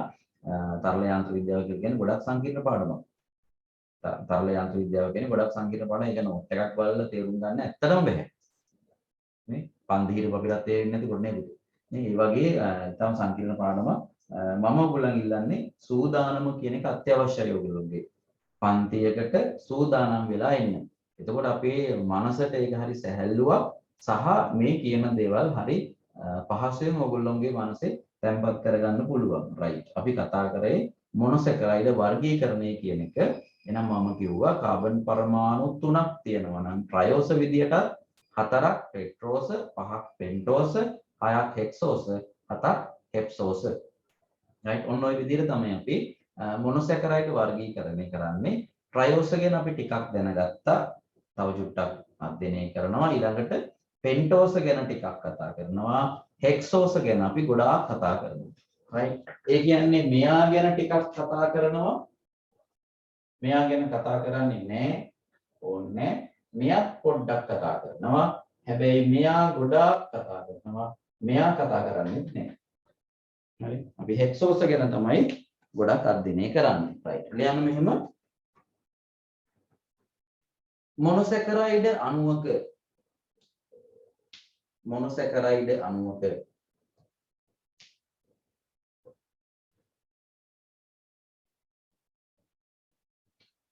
තරල යාන්ත්‍ර විද්‍යාව කියන්නේ ගොඩක් සංකීර්ණ පාඩමක්. තරල යාන්ත්‍ර විද්‍යාව කියන්නේ ගොඩක් සංකීර්ණ පාඩම. ඒක නෝට් එකක් බලලා තේරුම් ගන්න ඇත්තටම බැහැ. නේ? පන්තිහිර අපිට තේරෙන්නේ නැති කොට නේද? නේ? ඒ වගේ තම සංකීර්ණ පාඩමක් මම ඔයගොල්ලන් ඉල්ලන්නේ සූදානම කියන එක අත්‍යවශ්‍යයි ඔයගොල්ලෝගේ. පන්තියකට සූදානම් වෙලා ඉන්න. එතකොට අපේ මනසට ඒක හරි සැහැල්ලුවක් සහ මේ කියන දේවල් හරි පහසුවෙන් ඔයගොල්ලෝගේ මනසේ තැම්පත් කරගන්න පුළුවන්. රයිට්. අපි කතා කරේ මොනොසැකරයිඩ් වර්ගීකරණය කියන එක. එහෙනම් මම කිව්වා කාබන් පරමාණු 3ක් තියෙනවා නම් ට්‍රයෝස විදියට 4ක් පෙට්‍රෝස 5ක් පෙන්ටෝස 6ක් හෙක්සෝස 7ක් හෙප්සෝස. රයිට් ඔන්න ඔය විදිහට තමයි අපි මොනොසැකරයිඩ් වර්ගීකරණය කරන්නේ. ට්‍රයෝස ගැන අපි ටිකක් දැනගත්තා. තව චුට්ටක් අධ්‍යයනය කරනවා. ඊළඟට පෙන්ටෝස ගැන ටිකක් කතා කරනවා. හෙක්සෝස ගැන අපි ගොඩාක් කතා කරනවා. රයිට් ඒ කියන්නේ මෙයා ගැන ටිකක් කතා කරනවා. මෙයා ගැන කතා කරන්නේ නැහැ. ඕනේ. මෙයාත් පොඩ්ඩක් කතා කරනවා. හැබැයි මෙයා ගොඩාක් කතා කරනවා. මෙයා කතා කරන්නේ නැහැ. හරි අපි හෙක්සෝස ගැන තමයි ගොඩක් අධ්‍යයනය කරන්නේ. රයිට් ලියන්න මෙහෙම මොනොසැකරයිඩ් අණුවක මොනොසැකරයිඩ් අණුවක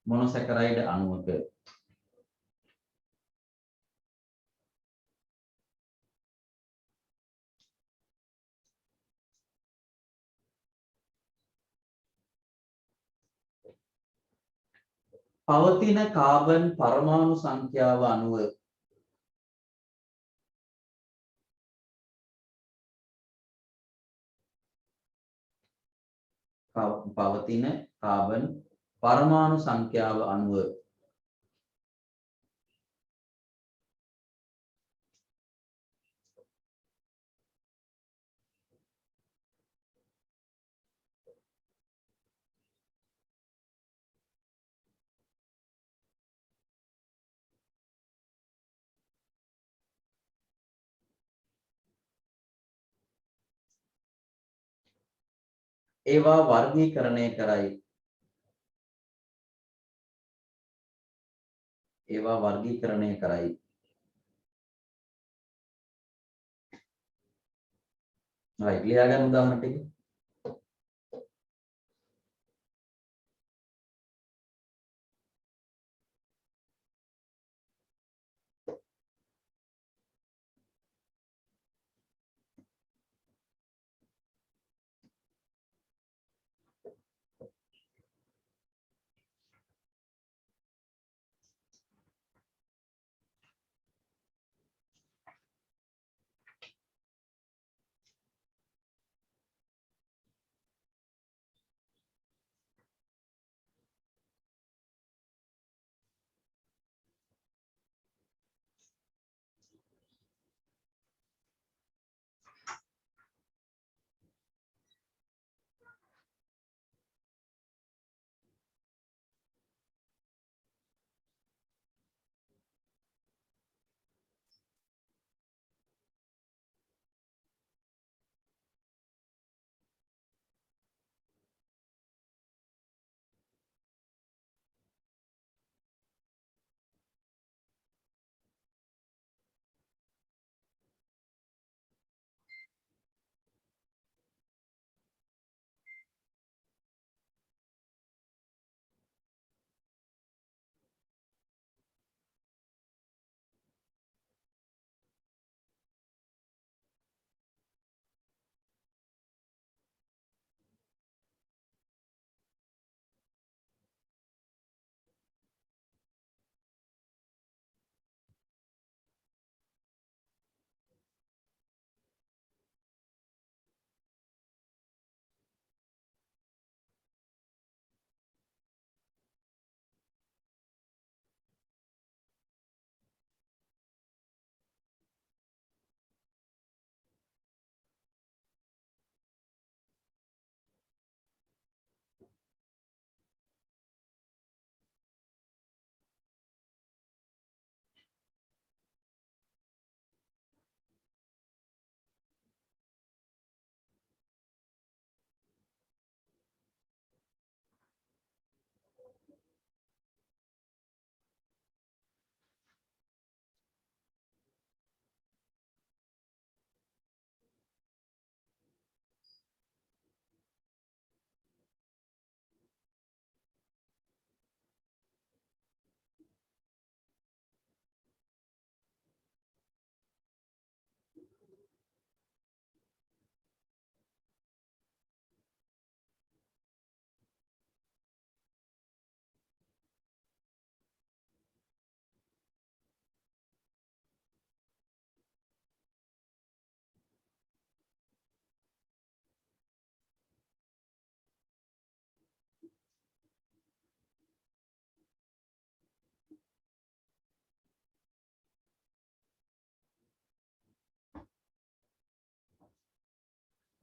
මොනොසැකරයිඩ් අණුවක පවතින කාබන් පරමාණු සංඛ්‍යාව අනුව පවතින කාබන් පරමාණු සංඛ්‍යාව අනුව ඒවා වර්ගීකරණය කරයි. ඒවා වර්ගීකරණය කරයි. රයිට් ලියා ගන්න උදාහරණ ටික.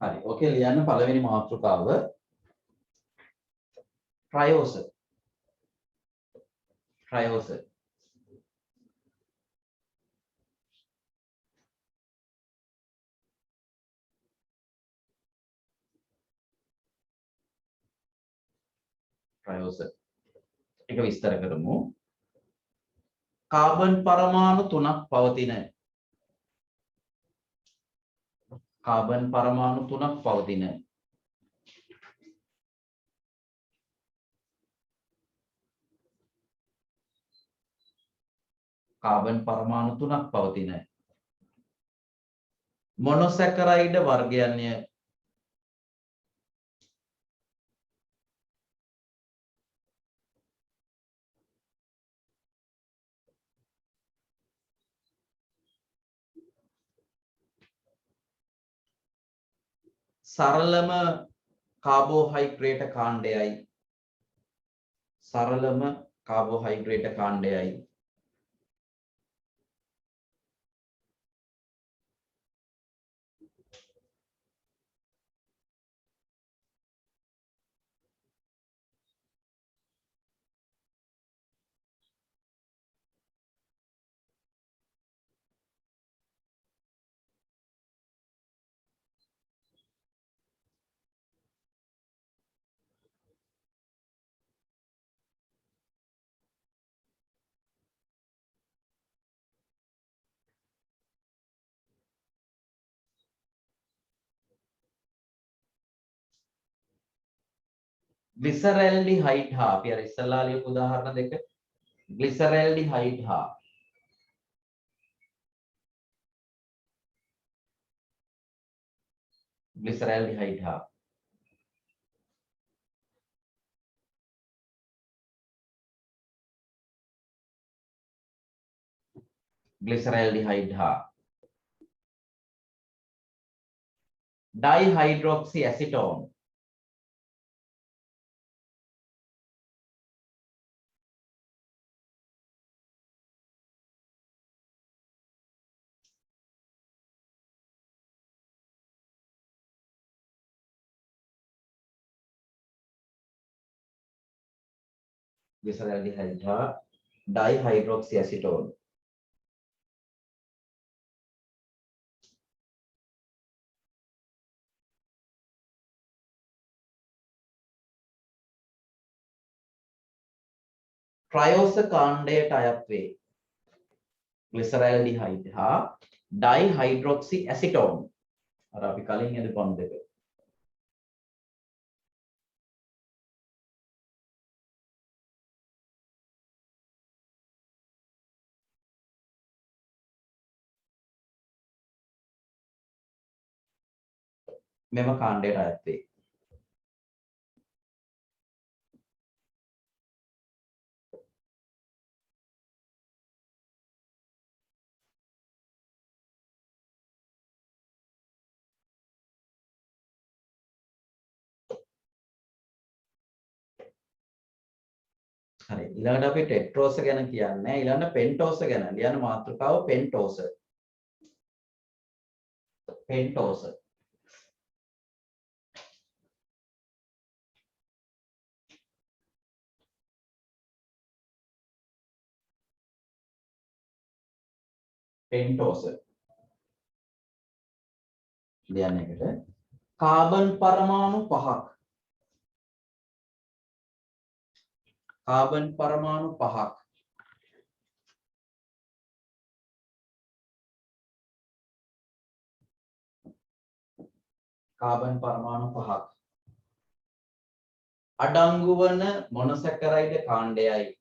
හරි. ඕකේ ලියන්න පළවෙනි මාතෘකාව ට්‍රයෝස. ට්‍රයෝස. ට්‍රයෝස. එක විස්තර කරමු. කාබන් පරමාණු 3ක් පවතින කාබන් පරමාණු 3ක් පවතින කාබන් පරමාණු 3ක් පවතින මොනොසැකරයිඩ වර්ගයන්ය. සරලම කාබෝහයිඩ්‍රේට කාණ්ඩයයි. සරලම කාබෝහයිඩ්‍රේට කාණ්ඩයයි. ග්ලිසරැල්ඩිහයිඩ් හා අපි අර ඉස්සල්ලා ලියපු උදාහරණ දෙක ග්ලිසරැල්ඩිහයිඩ් හා ග්ලිසරැල්ඩිහයිඩ් හා ග්ලිසරැල්ඩිහයිඩ් හා ඩයිහයිඩ්‍රොක්සි ඇසිටෝන් glyceraldehyde හා dihydroxy acetone ට්‍රයෝස කාණ්ඩයට අයත් වේ. glyceraldehyde හා dihydroxy acetone අර අපි කලින් යදපන් දෙක මෙම කාණ්ඩයට අයත් වේ. හරි ඊළඟට අපි ටෙට්‍රෝස ගැන කියන්නේ ඊළඟට පෙන්ටෝස ගැන ලියන මාතෘකාව පෙන්ටෝස. පෙන්ටෝස පෙන්ටෝස ලියන එකට කාබන් පරමාණු 5ක් කාබන් පරමාණු 5ක් කාබන් පරමාණු 5ක් අඩංගු වන මොනොසැකරයිඩ් කාණ්ඩයයි.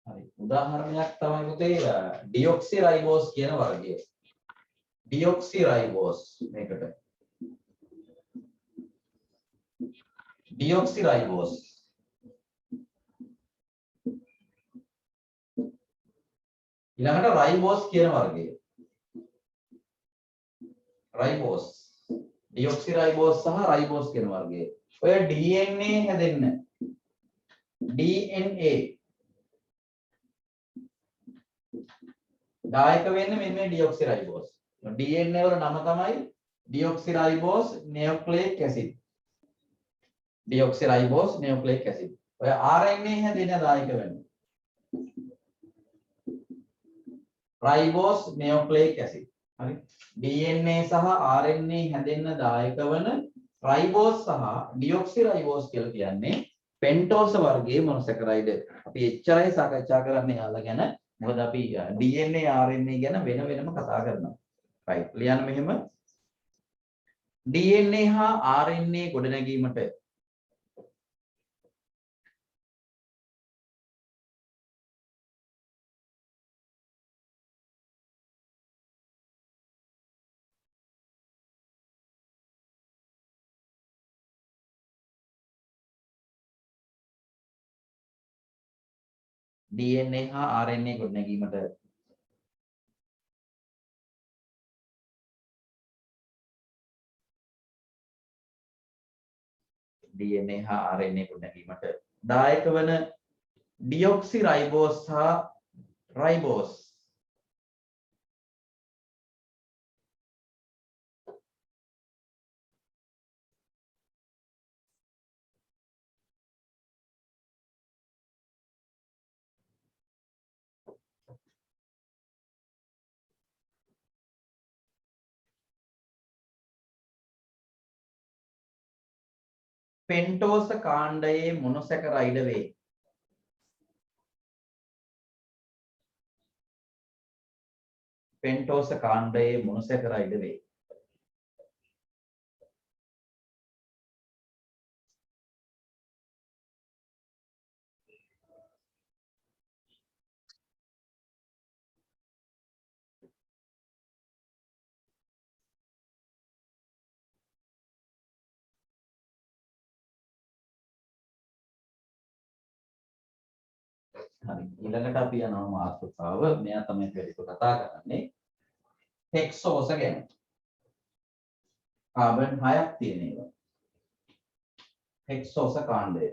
හරි උදාහරණයක් තමයි පුතේ ඩියොක්සි රයිබෝස් කියන වර්ගය. ඩියොක්සි රයිබෝස් මේකට ඩියොක්සි රයිබෝස් ඊළඟට රයිබෝස් කියන වර්ගය රයිබෝස් ඩියොක්සිරයිබෝස් සහ රයිබෝස් කියන වර්ගයේ ඔය DNA හැදෙන්න DNA දායක වෙන්නේ මෙන්න මේ ඩියොක්සිරයිබෝස් DNA වල නම තමයි ඩියොක්සිරයිබෝස් නියුක්ලියික් ඇසිඩ් ඩියොක්සිරයිබෝස් නියුක්ලියික් ඇසිඩ් ඔය RNA හැදෙන්න දායක වෙන්නේ රයිබෝස් නියුක්ලියික් ඇසිඩ් හරි DNA සහ RNA හැදෙන්න දායක වන රයිබෝස් සහ ඩියොක්සිරයිබෝස් කියලා කියන්නේ පෙන්ටෝස වර්ගයේ මොනොසැකරයිඩ් අපි එච්චරයි සාකච්ඡා කරන්නේ යාලා ගැන මොකද අපි DNA RNA ගැන වෙන වෙනම කතා කරනවා right ලියන්න මෙහෙම DNA හා RNA ගොඩනැගීමට DNA හා RNA ගොඩනැගීමට DNA හා RNA ගොඩනැගීමට දායක වන ඩියොක්සිරයිබෝස් හා රයිබෝස් පෙන්ටෝස කාණ්ඩයේ මොනොසැකරයිඩ වේ පෙන්ටෝස කාණ්ඩයේ මොනොසැකරයිඩ වේ හරි ඊළඟට අපි යනවා මාතෘකාව මෙයා තමයි පෙරේක කතා කරන්නේ හෙක්සෝස ගැන කාබන් 6ක් තියෙන ඒවා හෙක්සෝස කාණ්ඩය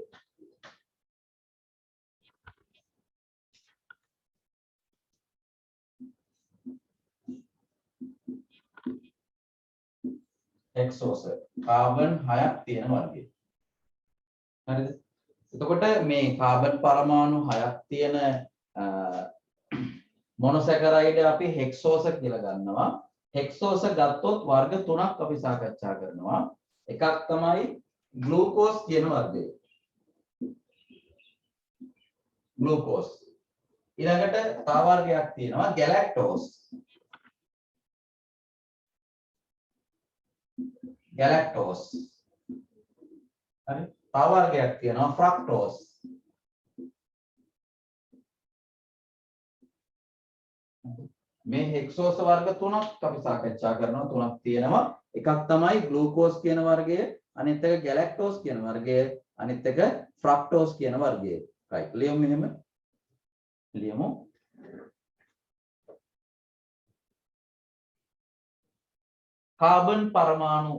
හෙක්සෝස කාබන් 6ක් තියෙන වර්ගය හරිද එතකොට මේ කාබන් පරමාණු 6ක් තියෙන මොනොසැකරයිඩ් අපි හෙක්සෝස කියලා ගන්නවා හෙක්සෝස ගත්තොත් වර්ග තුනක් අපි සාකච්ඡා කරනවා එකක් තමයි ග්ලූකෝස් කියන වර්ගය ග්ලූකෝස් ඊළඟට තව වර්ගයක් තියෙනවා ගැලැක්ටෝස් ගැලැක්ටෝස් හරි තව වර්ගයක් තියෙනවා ෆ්‍රක්ටෝස් මේ හෙක්සෝස වර්ග තුනක් අපි සාකච්ඡා කරනවා තුනක් තියෙනවා එකක් තමයි ග්ලූකෝස් කියන වර්ගය අනිත් එක ගැලැක්ටෝස් කියන වර්ගය අනිත් එක ෆ්‍රක්ටෝස් කියන වර්ගය right ලියමු මෙහෙම ලියමු කාබන් පරමාණු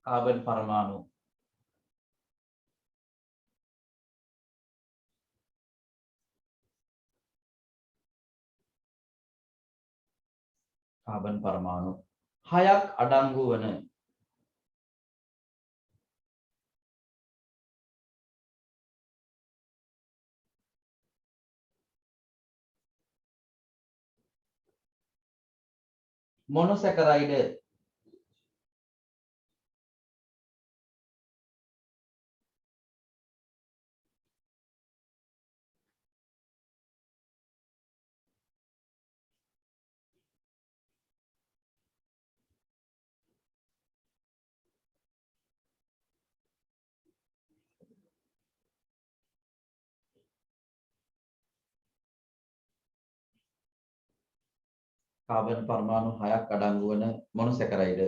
කාබන් පරමාණු කාබන් පරමාණු 6ක් අඩංගු වන මොනොසැකරයිඩ් කාබන් පරමාණු 6ක් අඩංගු වන මොනොසැකරයිඩ්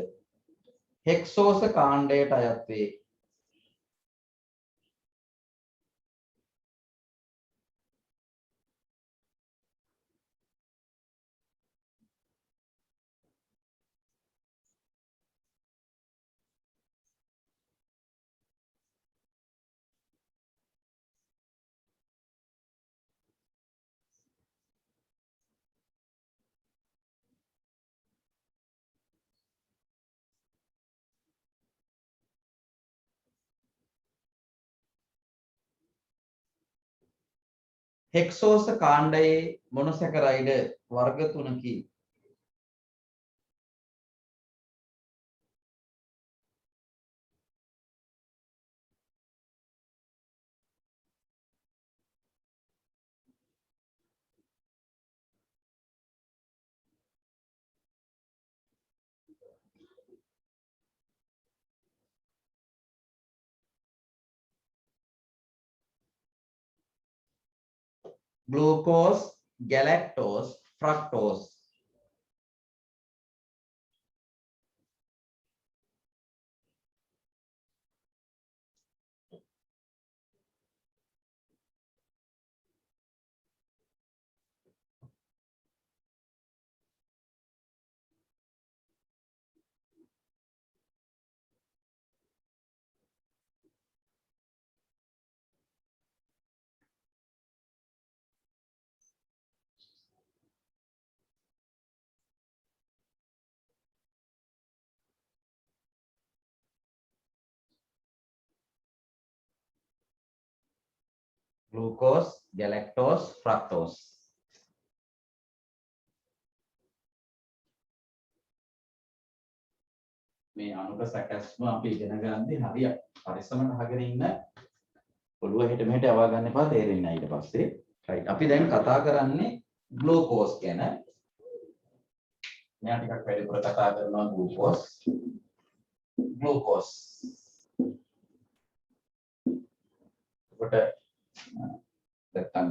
හෙක්සෝස කාණ්ඩයට අයත් වේ හෙක්සෝස කාණ්ඩයේ මොනොසැකරයිඩ් වර්ග 3කි. glucose, galactose, fructose. Glucose, galactose, fructose. මේ අණුක සැකස්ම අපි ඉගෙන ගන්නදී හරිය පරිස්සමට අහගෙන ඉන්න ඔළුව හිට මෙහෙට යවා ගන්න එපා තේරෙන්නේ නැහැ ඊට පස්සේ. right අපි දැන් කතා කරන්නේ glucose ගැන. මෙයා ටිකක් වැඩිපුර කතා කරනවා glucose. glucose. කොට නැත්තම්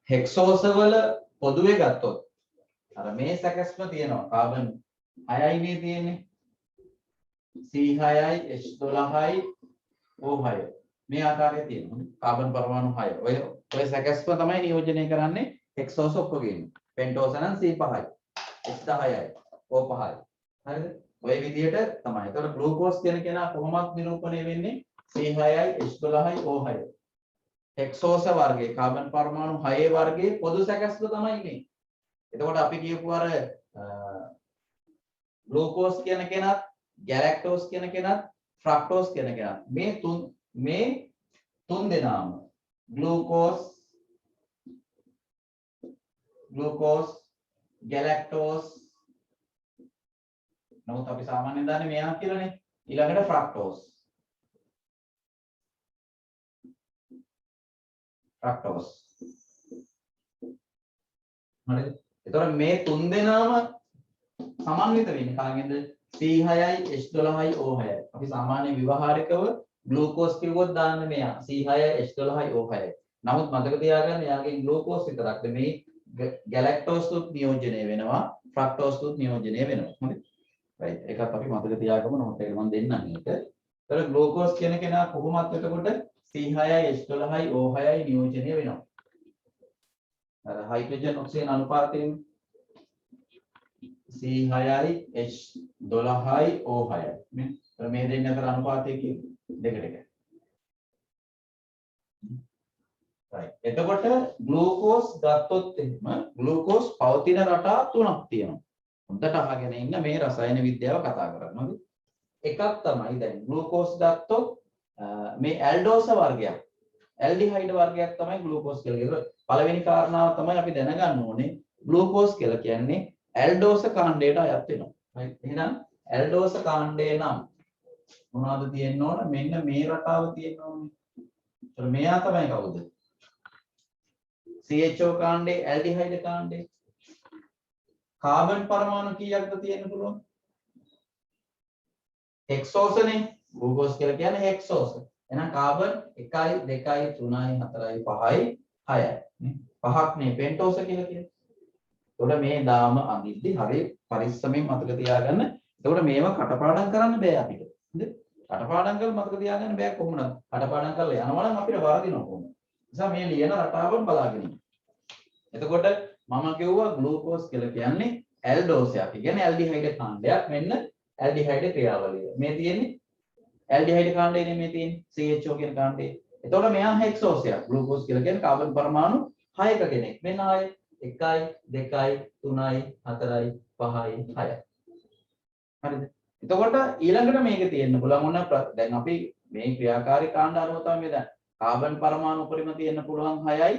හෙක්සෝස වල පොදුවේ ගත්තොත් අර මේ සැකස්ම තියෙනවා කාබන් 6යි මේ තියෙන්නේ. C6යි H12යි O6 මේ ආකාරයේ තියෙනවා කාබන් පරමාණු 6 ඔය සැකස්ම තමයි නියෝජනය කරන්නේ හෙක්සෝස ඔක්කොගෙම පෙන්ටෝස නම් C5යි H10යි O5යි හරිද ඔය විදිහට තමයි ඒතකොට ග්ලූකෝස් කියන කෙනා කොහොමද නිරූපණය වෙන්නේ C6යි H12යි O6 හෙක්සෝස වර්ගයේ කාබන් පරමාණු 6 වර්ගයේ පොදු සැකස්ම තමයි මේ එතකොට අපි කියපු අර ග්ලූකෝස් කියන කෙනාත් galactose කියන කෙනත් fructose කියන කෙනත් මේ තුන් දෙනාම glucose galactose නමුත් අපි සාමාන්‍යයෙන් දන්නේ මෙයා කියලානේ ඊළඟට fructose හරිද එතකොට මේ තුන් දෙනාම සමන්විත වෙන්නේ කාගෙන්ද C6යි H12යි O6යි. අපි සාමාන්‍ය ව්‍යවහාරිකව ග්ලූකෝස් කිව්වොත් දාන්නේ මෙයා C6යි H12යි O6යි. නමුත් මතක තියාගන්න එයාගේ ග්ලූකෝස් විතරක් නෙමෙයි ගැලැක්ටෝස් තුත් නියෝජනය වෙනවා, ෆ්‍රක්ටෝස් තුත් නියෝජනය වෙනවා. හරිද? right. ඒකත් අපි මතක තියාගමු නෝට් එක මම දෙන්නම් මේක. ඒතර ග්ලූකෝස් කියන කෙනා කොහොමත් එතකොට C6යි H12යි O6යි නියෝජනය වෙනවා. අර හයිඩ්‍රජන් ඔක්සිජන් අනුපාතයෙන් C6යි H12යි O6යි මේ දෙන්න අතර අනුපාතය දෙකට එක. right එතකොට ග්ලූකෝස් ගත්තොත් එහෙම ග්ලූකෝස් පවතින රටා තුනක් තියෙනවා. හොඳට අහගෙන ඉන්න මේ රසායන විද්‍යාව කතා කරනවා. එකක් තමයි දැන් ග්ලූකෝස් ගත්තොත් මේ ඇල්ඩෝස වර්ගයක් ඇල්ඩිහයිඩ් වර්ගයක් තමයි ග්ලූකෝස් කියලා කියනවා. පළවෙනි කාරණාව තමයි අපි දැනගන්න ඕනේ ග්ලූකෝස් කියලා කියන්නේ ඇල්ඩෝස කාණ්ඩයට අයත් වෙනවා. right එහෙනම් ඇල්ඩෝස කාණ්ඩය නම් මොනවද තියෙන්න ඕන? මෙන්න මේ රටාව තියෙන්න ඕනේ. ඒතර මෙයා තමයි කවුද? CHO කාණ්ඩේ aldehyde කාණ්ඩේ. කාබන් පරමාණු කීයක්ද තියෙන්න පුළුවන්? හෙක්සෝසනේ. ග්ලූකෝස් කියලා කියන්නේ හෙක්සෝස. එහෙනම් කාබන් 1යි 2යි 3යි 4යි 5යි 6යි. පහක් නේ පෙන්ටෝස කියලා කියන්නේ. එතකොට මේ දාම අඳිද්දි හරිය පරිස්සමෙන් මතක තියාගන්න. එතකොට මේවා කටපාඩම් කරන්න බෑ අපිට. හරිද? කටපාඩම් කරලා මතක තියාගන්න බෑ කොහොමද? කටපාඩම් කරලා යනවා නම් අපිට වරදිනවා කොහොමද? නිසා මේ ලියන රටාවන් බලාගෙන ඉන්න. එතකොට මම කිව්වා ග්ලූකෝස් කියලා කියන්නේ ඇල්ඩෝසයක්. ඒ කියන්නේ ඇල්ඩිහයිඩ් කාණ්ඩයක්. මෙන්න ඇල්ඩිහයිඩ් ක්‍රියාවලිය. මේ තියෙන්නේ ඇල්ඩිහයිඩ් කාණ්ඩයනේ මේ තියෙන්නේ CHO කියන කාණ්ඩේ. එතකොට මෙයා හෙක්සෝසයක්. ග්ලූකෝස් කියලා කියන්නේ කාබන් පරමාණු 6ක කෙනෙක්. මෙන්න 6 1යි 2යි 3යි 4යි 5යි 6යි. හරිද? එතකොට ඊළඟට මේක තියෙන්න පුළුවන් මොන දැන් අපි මේ ක්‍රියාකාරී කාණ්ඩ අනුව තමයි මේ දැන් කාබන් පරමාණු උපරිම තියෙන්න පුළුවන් 6යි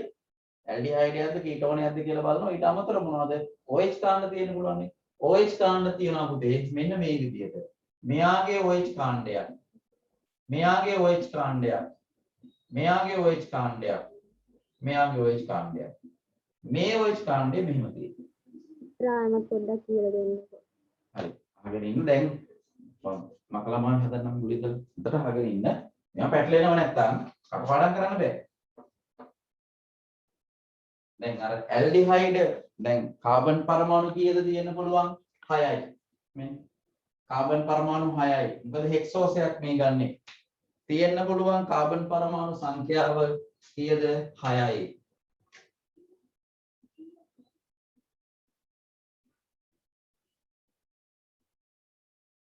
ඇල්ඩිහයිඩ් එකක්ද කීටෝන එකක්ද කියලා බලනවා. ඊට අමතරව මොනවද? OH කාණ්ඩ තියෙන්න පුළුවන් නේ. OH කාණ්ඩ තියනවා පුතේ මෙන්න මේ විදිහට. මෙයාගේ OH කාණ්ඩයක්. මෙයාගේ OH කාණ්ඩයක්. මෙයාගේ OH කාණ්ඩයක්. මෙයාගේ OH කාණ්ඩයක්. මේ OH කාණ්ඩය මෙහෙම තියෙනවා. රාම පොඩ්ඩක් කියලා දෙන්නකෝ. හරි. අහගෙන ඉන්න දැන් මකලා මාන හදන්නම් ගුලිද. උඩට අහගෙන ඉන්න. මෙයා පැටලෙනව නැත්තම් කටපාඩම් කරන්න බෑ. දැන් අර ඇල්ඩිහයිඩ් දැන් කාබන් පරමාණු කීයද තියෙන්න පුළුවන්? 6යි. මේ කාබන් පරමාණු 6යි. මොකද හෙක්සෝසයක් මේ ගන්නෙ. තියෙන්න පුළුවන් කාබන් පරමාණු සංඛ්‍යාව කීයද? 6යි.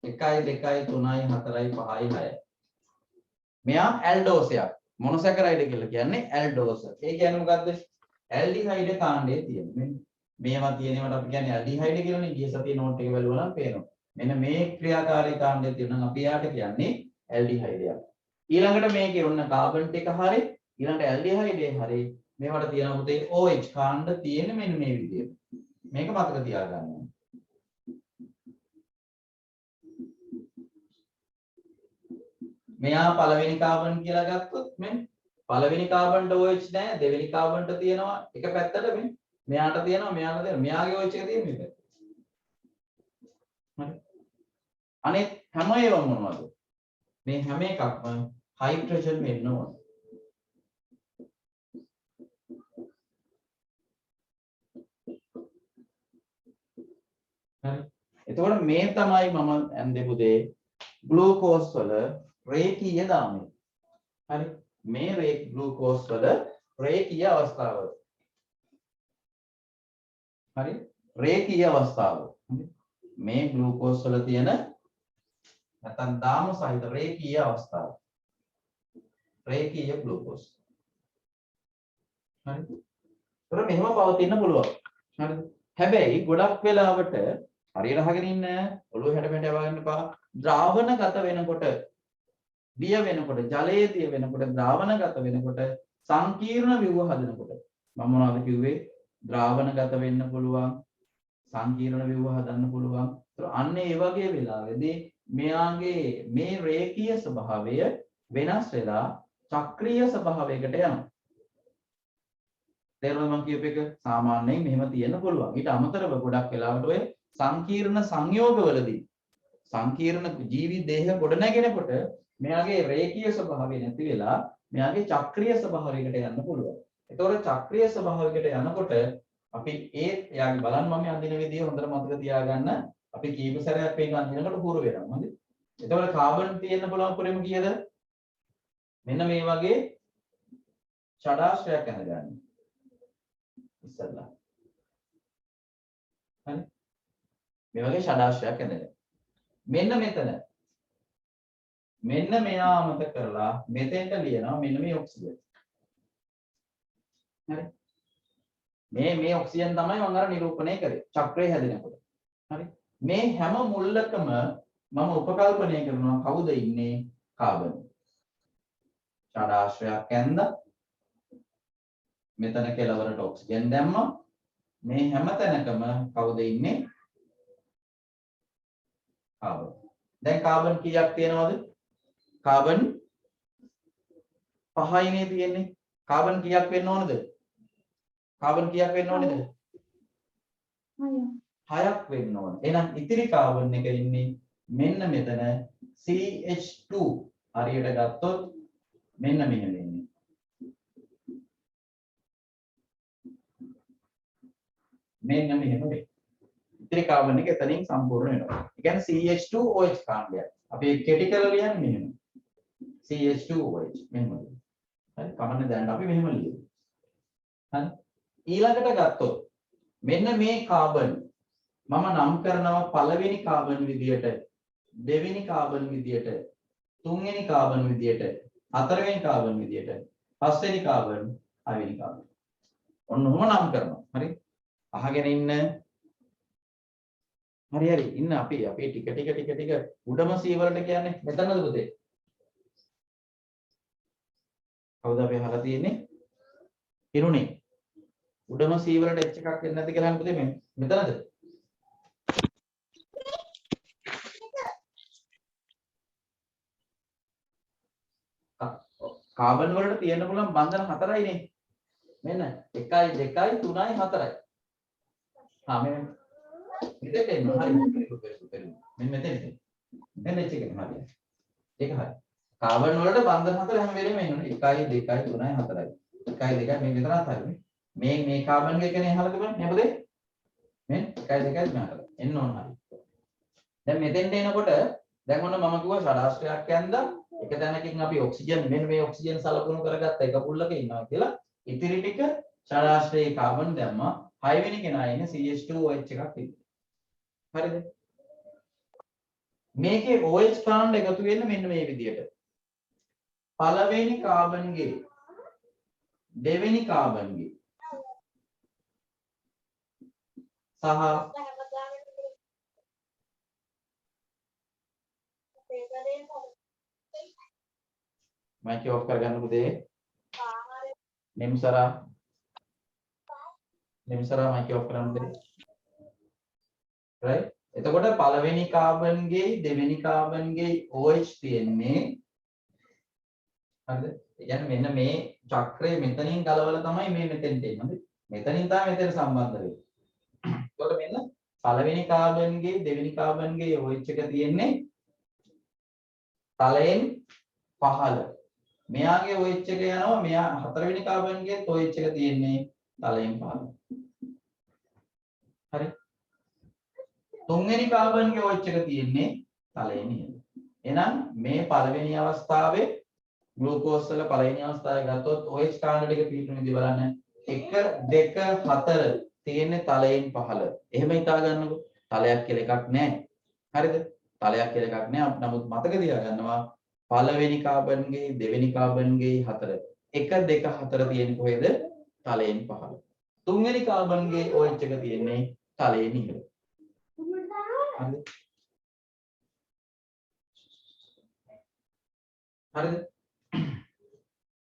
එකයි දෙකයි තුනයි හතරයි පහයි හයයි. මෙයා ඇල්ඩෝසයක්. මොනොසැකරයිඩ් කියලා කියන්නේ ඇල්ඩෝස. ඒ කියන්නේ මොකද්ද? ඇල්ඩිහයිඩ් කාණ්ඩයේ තියෙන. මේවා තියෙනවට අපි කියන්නේ ඇල්ඩිහයිඩ් කියලානේ. ගිය සතියේ නෝට් එක බලුවා නම් පේනවා. මෙන්න මේ ක්‍රියාකාරී කාණ්ඩයේ තියෙන නම් අපි යාට කියන්නේ ඇල්ඩිහයිඩ් එකක්. ඊළඟට මේකේ ඔන්න කාබන් ටික හරි ඊළඟට ඇල්ඩිහයිඩ් එක හරි මේවට තියෙන පුතේ OH කාණ්ඩ තියෙන්නේ මෙන්න මේ විදිහට. මේක මතක තියාගන්න. මෙයා පළවෙනි කාබන් කියලා ගත්තොත් මෙන්න පළවෙනි කාබන්ට OH නැහැ දෙවෙනි කාබන්ට තියෙනවා එක පැත්තට මෙයාට තියෙනවා මෙයාගේ OH එක තියෙන මේක. හරි. අනෙක් හැම ඒවා මොනවද? මේ හැම එකක්ම හයිඩ්‍රජන් වෙන්න ඕන. හරි. එතකොට මේ තමයි මම ඇන්දේ පුතේ ග්ලූකෝස් වල රේඛීය දාමය. හරි. මේ ග්ලූකෝස් වල රේඛීය අවස්ථාව. හරි. රේඛීය අවස්ථාව. මේ ග්ලූකෝස් වල තියෙන නැත්නම් දාම සහිත රේඛීය අවස්ථාව. රේඛීය ග්ලූකෝස්. හරි. ඒතර මෙහෙම පවතින්න පුළුවන්. හරිද? හැබැයි ගොඩක් වෙලාවට හරියට අහගෙන ඉන්න ඔළුව හැඩ මෙහෙට යවන්න එපා. ද්‍රාවණගත වෙනකොට දිය වෙනකොට ජලයේ දිය වෙනකොට ද්‍රාවණගත වෙනකොට සංකීර්ණ ව්‍යුහ හදනකොට මම මොනවද කිව්වේ? ද්‍රාවණගත වෙන්න පුළුවන් සංකීර්ණ ව්‍යුහ හදන්න පුළුවන්. ඒතර අන්න ඒ වගේ වෙලාවෙදී මෙයාගේ මේ රේඛීය ස්වභාවය වෙනස් වෙලා චක්‍රීය ස්වභාවයකට යනවා. තේරුණාද මම කියපු එක? සාමාන්‍යයෙන් මෙහෙම තියෙන්න පුළුවන්. ඊට අමතරව ගොඩක් වෙලාවට ඔය සංකීර්ණ සංයෝගවලදී සංකීර්ණ ජීවි දේහ ගොඩනැගෙනකොට මෙයාගේ රේඛීය ස්වභාවය නැති වෙලා මෙයාගේ චක්‍රීය ස්වභාවයකට යන්න පුළුවන්. ඒතකොට චක්‍රීය ස්වභාවයකට යනකොට අපි එයාගේ බලන්න මම අඳින විදිය හොඳට මතක තියාගන්න. අපි කීප සැරයක් මේක අඳිනකොට හුරු වෙනවා. හරිද? ඒතකොට කාබන් තියෙන්න පුළුවන් පුරෙම කීයද? මෙන්න මේ වගේ ෂඩාශ්‍රයක් අඳගන්න. ඉස්සල්ලා. හරි? මේ වගේ ෂඩාශ්‍රයක් ඇඳගන්න. මෙන්න මෙතන මෙන්න මෙයා අමතක කරලා මෙතෙන්ට ලියනවා මෙන්න මේ ඔක්සිජන්. හරි? මේ ඔක්සිජන් තමයි මම අර නිරූපණය කරේ චක්‍රය හැදෙනකොට. හරි? මේ හැම මුල්ලකම මම උපකල්පනය කරනවා කවුද ඉන්නේ? කාබන්. ෂඩාශ්‍රයක් ඇඳ මෙතන කෙලවරට ඔක්සිජන් දැම්මා. මේ හැම තැනකම කවුද ඉන්නේ? කාබන්. දැන් කාබන් කීයක් තියෙනවද? කාබන් 5යිනේ තියෙන්නේ. කාබන් කීයක් වෙන්න ඕනද? කාබන් කීයක් වෙන්න ඕනේද? 6ක් වෙන්න ඕන. එහෙනම් ඉතිරි කාබන් එක ඉන්නේ මෙන්න මෙතන CH2 හරියට ගත්තොත් මෙන්න මෙහෙම ඉන්නේ. මෙන්න මෙහෙම වෙයි. ඉතිරි කාබන් එක එතනින් සම්පූර්ණ වෙනවා. ඒ කියන්නේ CH2OH කාණ්ඩයක්. අපි කෙටි කරලා ලියන්නේ මෙහෙම. CH2OH මෙහෙම. හරි කමන්නේ දැන් අපි මෙහෙම ලියමු. හරි ඊළඟට ගත්තොත් මෙන්න මේ කාබන් මම නම් කරනවා පළවෙනි කාබන් විදියට දෙවෙනි කාබන් විදියට තුන්වෙනි කාබන් විදියට හතරවෙනි කාබන් විදියට පස්වෙනි කාබන් හයවෙනි කාබන් ඔන්න ඔහොම නම් කරනවා. හරි අහගෙන ඉන්න. හරි ඉන්න අපි ටික උඩම C වලට කියන්නේ මෙතනද පුතේ? කවුද අපි අහලා තියෙන්නේ? ඉරුණේ. උඩම C වලට H එකක් එන්නේ නැද්ද කියලා අහන්න පුතේ මෙතනද? කාබන් වලට තියෙන්න පුළුවන් බන්ධන 4යිනේ. මෙන්න 1 2 3යි 4යි. මෙන්න මෙතෙන්ට එන්න හරි. මෙන්න මෙතෙන්ට. මෙන්න H එකෙන් හරි. ඒක හරි. කාබන් වලට බන්ධන 4 හැම වෙලේම එන්නේ 1 2 3යි 4යි. 1 2 මේ විතරක් හරි. මේ කාබන් එක එකනේ අහලා තිබුණේ නේද? මෙන්න 1 2 3 එන්න ඕන හරි. දැන් මෙතෙන්ට එනකොට දැන් ඔන්න මම කිව්වා ෂඩාශ්‍රයක් යන්දා එක තැනකින් අපි ඔක්සිජන් මෙන්න මේ ඔක්සිජන් සලකුණු කරගත්ත එක පුල්ලක ඉන්නවා කියලා ඉතිරි ටික ෂඩාශ්‍රයේ කාබන් දැම්මා 6 වෙනි කෙනා ඉන්නේ CH2OH එකක් ඉන්නේ. හරිද? මේකේ OH කාණ්ඩ එකතු වෙන්නේ මෙන්න මේ විදියට. පළවෙනි කාබන්ගේ දෙවෙනි කාබන්ගේ සහ මයික් ඔෆ් කරගන්න පුතේ. නිම්සරා මයික් ඔෆ් කරන්න පුතේ. right එතකොට පළවෙනි කාබන්ගේ දෙවෙනි කාබන්ගේ OH තියෙන්නේ හරිද? ඒ කියන්නේ මෙන්න මේ චක්‍රය මෙතනින් ගලවලා තමයි මේ මෙතෙන්ට එන්නේ. මෙතනින් තමයි මෙතන සම්බන්ධ වෙන්නේ. එතකොට මෙන්න පළවෙනි කාබන්ගේ දෙවෙනි කාබන්ගේ OH එක තියෙන්නේ තලයෙන් පහළ. මෙයාගේ OH එක යනවා මෙයා හතරවෙනි කාබන්ගේ OH එක තියෙන්නේ තලයෙන් පහළ. හරි. තුන්වෙනි කාබන්ගේ OH එක තියෙන්නේ තලයෙන් ඉහළ. එහෙනම් මේ පළවෙනි අවස්ථාවේ ග්ලූකෝස් වල පළවෙනි අවස්ථාවේ ගත්තොත් OH කාණ්ඩ ටික පිටුන ඉඳි බලන්න 1 2 4 තියෙන්නේ තලයෙන් පහළ. එහෙම හිතා ගන්නකො. තලයක් කියලා එකක් නැහැ. හරිද? තලයක් කියලා එකක් නැහැ. නමුත් මතක තියාගන්නවා පළවෙනි කාබන්ගේ දෙවෙනි කාබන්ගේ 4 1 2 4 තියෙන්නේ කොහෙද? තලයෙන් පහළ. තුන්වෙනි කාබන්ගේ OH එක තියෙන්නේ තලයෙන් ඉහළ. හරිද? හරිද?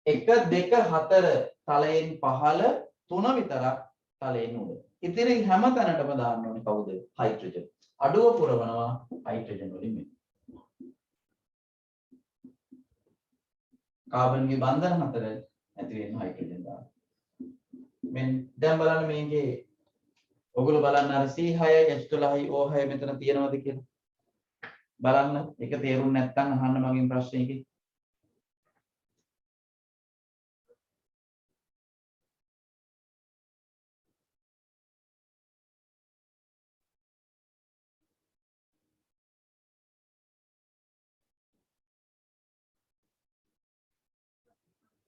1 2 4 තලයෙන් පහළ 3 විතරක් තලයෙන් උඩ. ඉතින් හැම තැනටම දාන්න ඕනේ කවුද? හයිඩ්‍රජන්. අඩුව පුරවනවා හයිඩ්‍රජන් වලින් මේ. කාබන්ගේ බන්ධන 4 ඇති වෙන හයිඩ්‍රජන් දාන්න. දැන් බලන්න මේකේ ඔයගොල්ලෝ බලන්න අර C6 H12 O6 මෙතන තියෙනවද කියලා. බලන්න ඒක තේරුම් නැත්නම් අහන්න මගෙන් ප්‍රශ්නයකින්.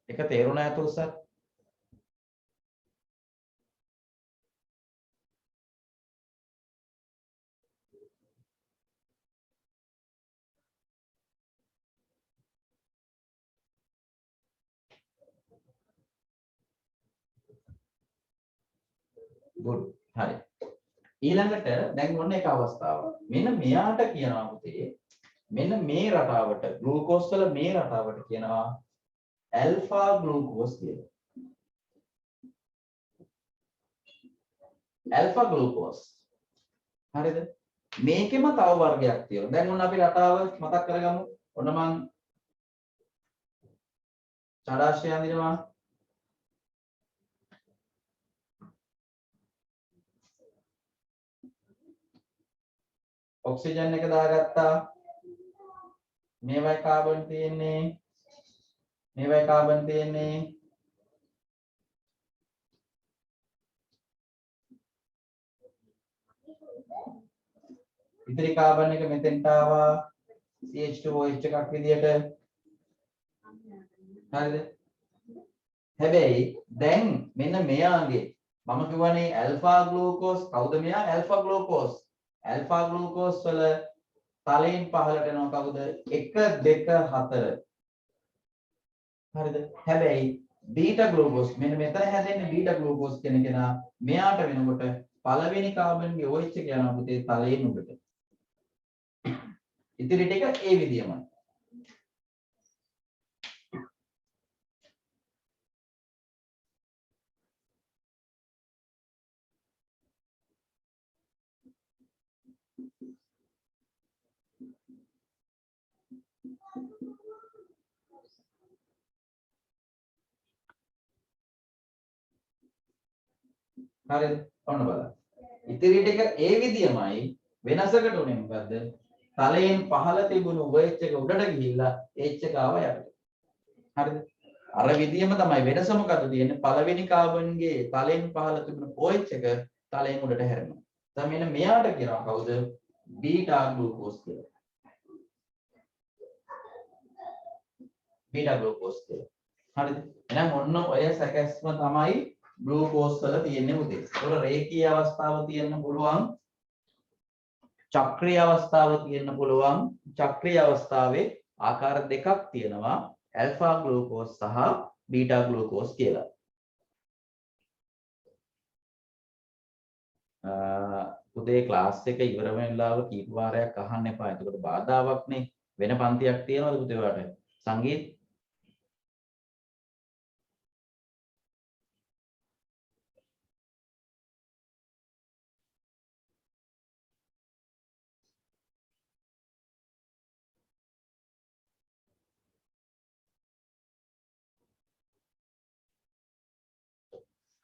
ඒක තේරුණා ඇතුල් සර්. good හරි. ඊළඟට දැන් ඔන්න එක අවස්ථාවක්. මෙන්න මෙයාට කියනවා පුතේ මෙන්න මේ රටාවට ග්ලූකෝස් වල මේ රටාවට කියනවා ඇල්ෆා ග්ලූකෝස් කියලා. Alpha glucose. හරිද? මේකෙම තව වර්ගයක් තියෙනවා. දැන් ඔන්න අපි රටාව මතක් කරගමු. ඔන්න මං ෂඩාශ්‍රය අඳිනවා. ඔක්සිජන් එක දාගත්තා. මේවයි කාබන් තියෙන්නේ. මේවයි කාබන් තියෙන්නේ. ඉතිරි කාබන් එක මෙතෙන්ට ආවා CH2OH එකක් විදියට. හරිද? හැබැයි දැන් මෙන්න මෙයාගේ මම කියවනේ ඇල්ෆා ග්ලූකෝස් කවුද මෙයා? Alpha glucose. ඇල්ෆා ග්ලූකෝස් වල තලයෙන් පහළට යනවා කවුද? 1 2 4. හරිද? හැබැයි බීටා ග්ලූකෝස් මෙන්න මෙතන හැදෙන්නේ බීටා ග්ලූකෝස් කියන කෙනා මෙයාට වෙනකොට පළවෙනි කාබන්ගේ OH එක යනවා පුතේ තලයෙන් උඩට. ඉතිරි ටික ඒ විදියමයි. හරිද? ඔන්න බලන්න. ඉතිරි ටික ඒ විදියමයි වෙනසකට උනේ මොකද්ද? තලයෙන් පහළ තිබුණු OH එක උඩට ගිහිල්ලා H එක ආවා යටට. හරිද? අර විදියම තමයි වෙනස මොකද්ද තියෙන්නේ? පළවෙනි කාබන්ගේ තලයෙන් පහළ තිබුණු OH එක තලයෙන් උඩට හැරෙනවා. දැන් මෙන්න මෙයාට කියනවා කවුද? බීටා ග්ලූකෝස් කියලා. බීටා ග්ලූකෝස් කියලා. හරිද? එහෙනම් ඔන්න ඔය සැකැස්ම තමයි ග්ලූකෝස් වල තියෙන්නේ උදේ. ඒතකොට රේඛීය අවස්ථාව තියෙන්න පුළුවන්. චක්‍රීය අවස්ථාව තියෙන්න පුළුවන්. චක්‍රීය අවස්ථාවේ ආකාර දෙකක් තියෙනවා. ඇල්ෆා ග්ලූකෝස් සහ බීටා ග්ලූකෝස් කියලා. උදේ ක්ලාස් එක ඉවර වෙන වෙලාව කීප වාරයක් අහන්න එපා. එතකොට බාධාවක් නේ. වෙන පන්තියක් තියනවද පුතේ ඔයාලට? සංගීත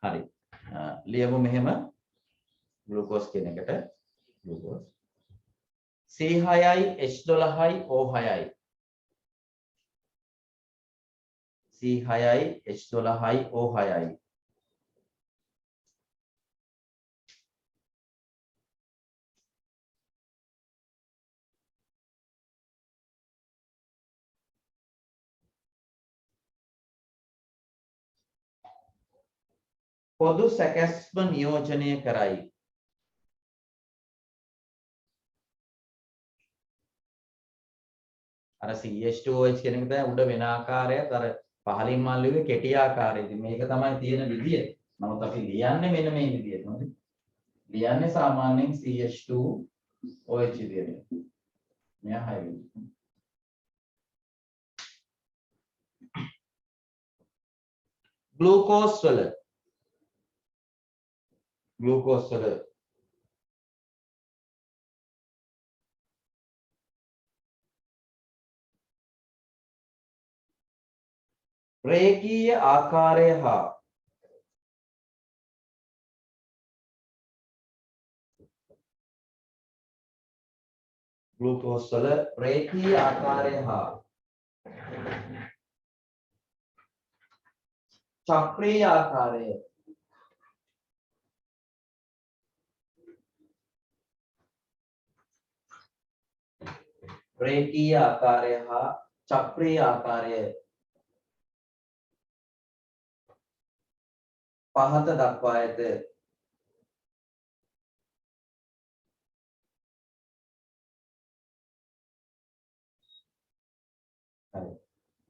හරි. ලියමු මෙහෙම ග්ලූකෝස් කියන එකට ග්ලූකෝස් C6යි H12යි O6යි C6යි H12යි O6යි පොදු සැකැස්ම නියෝජනය කරයි. අර CH2OH කියන එක තමයි උඩ වෙන ආකාරයත් අර පහලින් මම ලිව්වේ කෙටි ආකාරය. ඉතින් මේක තමයි තියෙන විදිය. නමුත් අපි ලියන්නේ මෙන්න මේ විදියට. හරි. ලියන්නේ සාමාන්‍යයෙන් CH2OH විදියට. මෙයා 6 වෙනි. ග්ලූකෝස් වල රේඛීය ආකාරය හා ග්ලූකෝස් වල රේඛීය ආකාරය හා චක්‍රීය ආකාරය රේඛීය ආකාරය හා චක්‍රීය ආකාරය පහත දක්වා ඇත. හරි.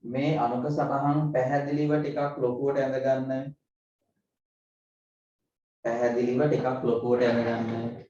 මේ අනුක සටහන් පැහැදිලිව ටිකක් ලොකුවට ඇඳ ගන්න. පැහැදිලිව ටිකක් ලොකුවට ඇඳ ගන්න.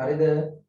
හරිද?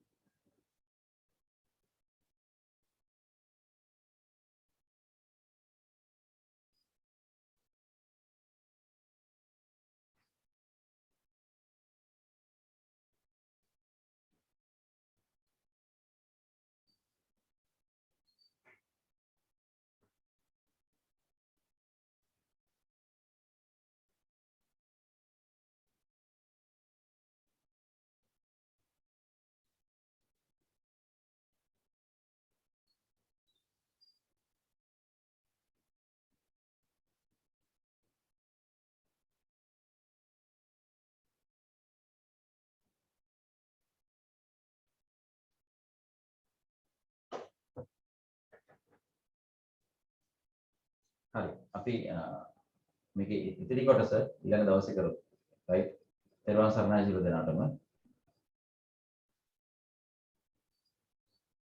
හරි. අපි මේකේ ඉතිරි කොටස ඊළඟ දවසේ කරමු. right? තෙරුවන් සරණයි සියලු දෙනාටම.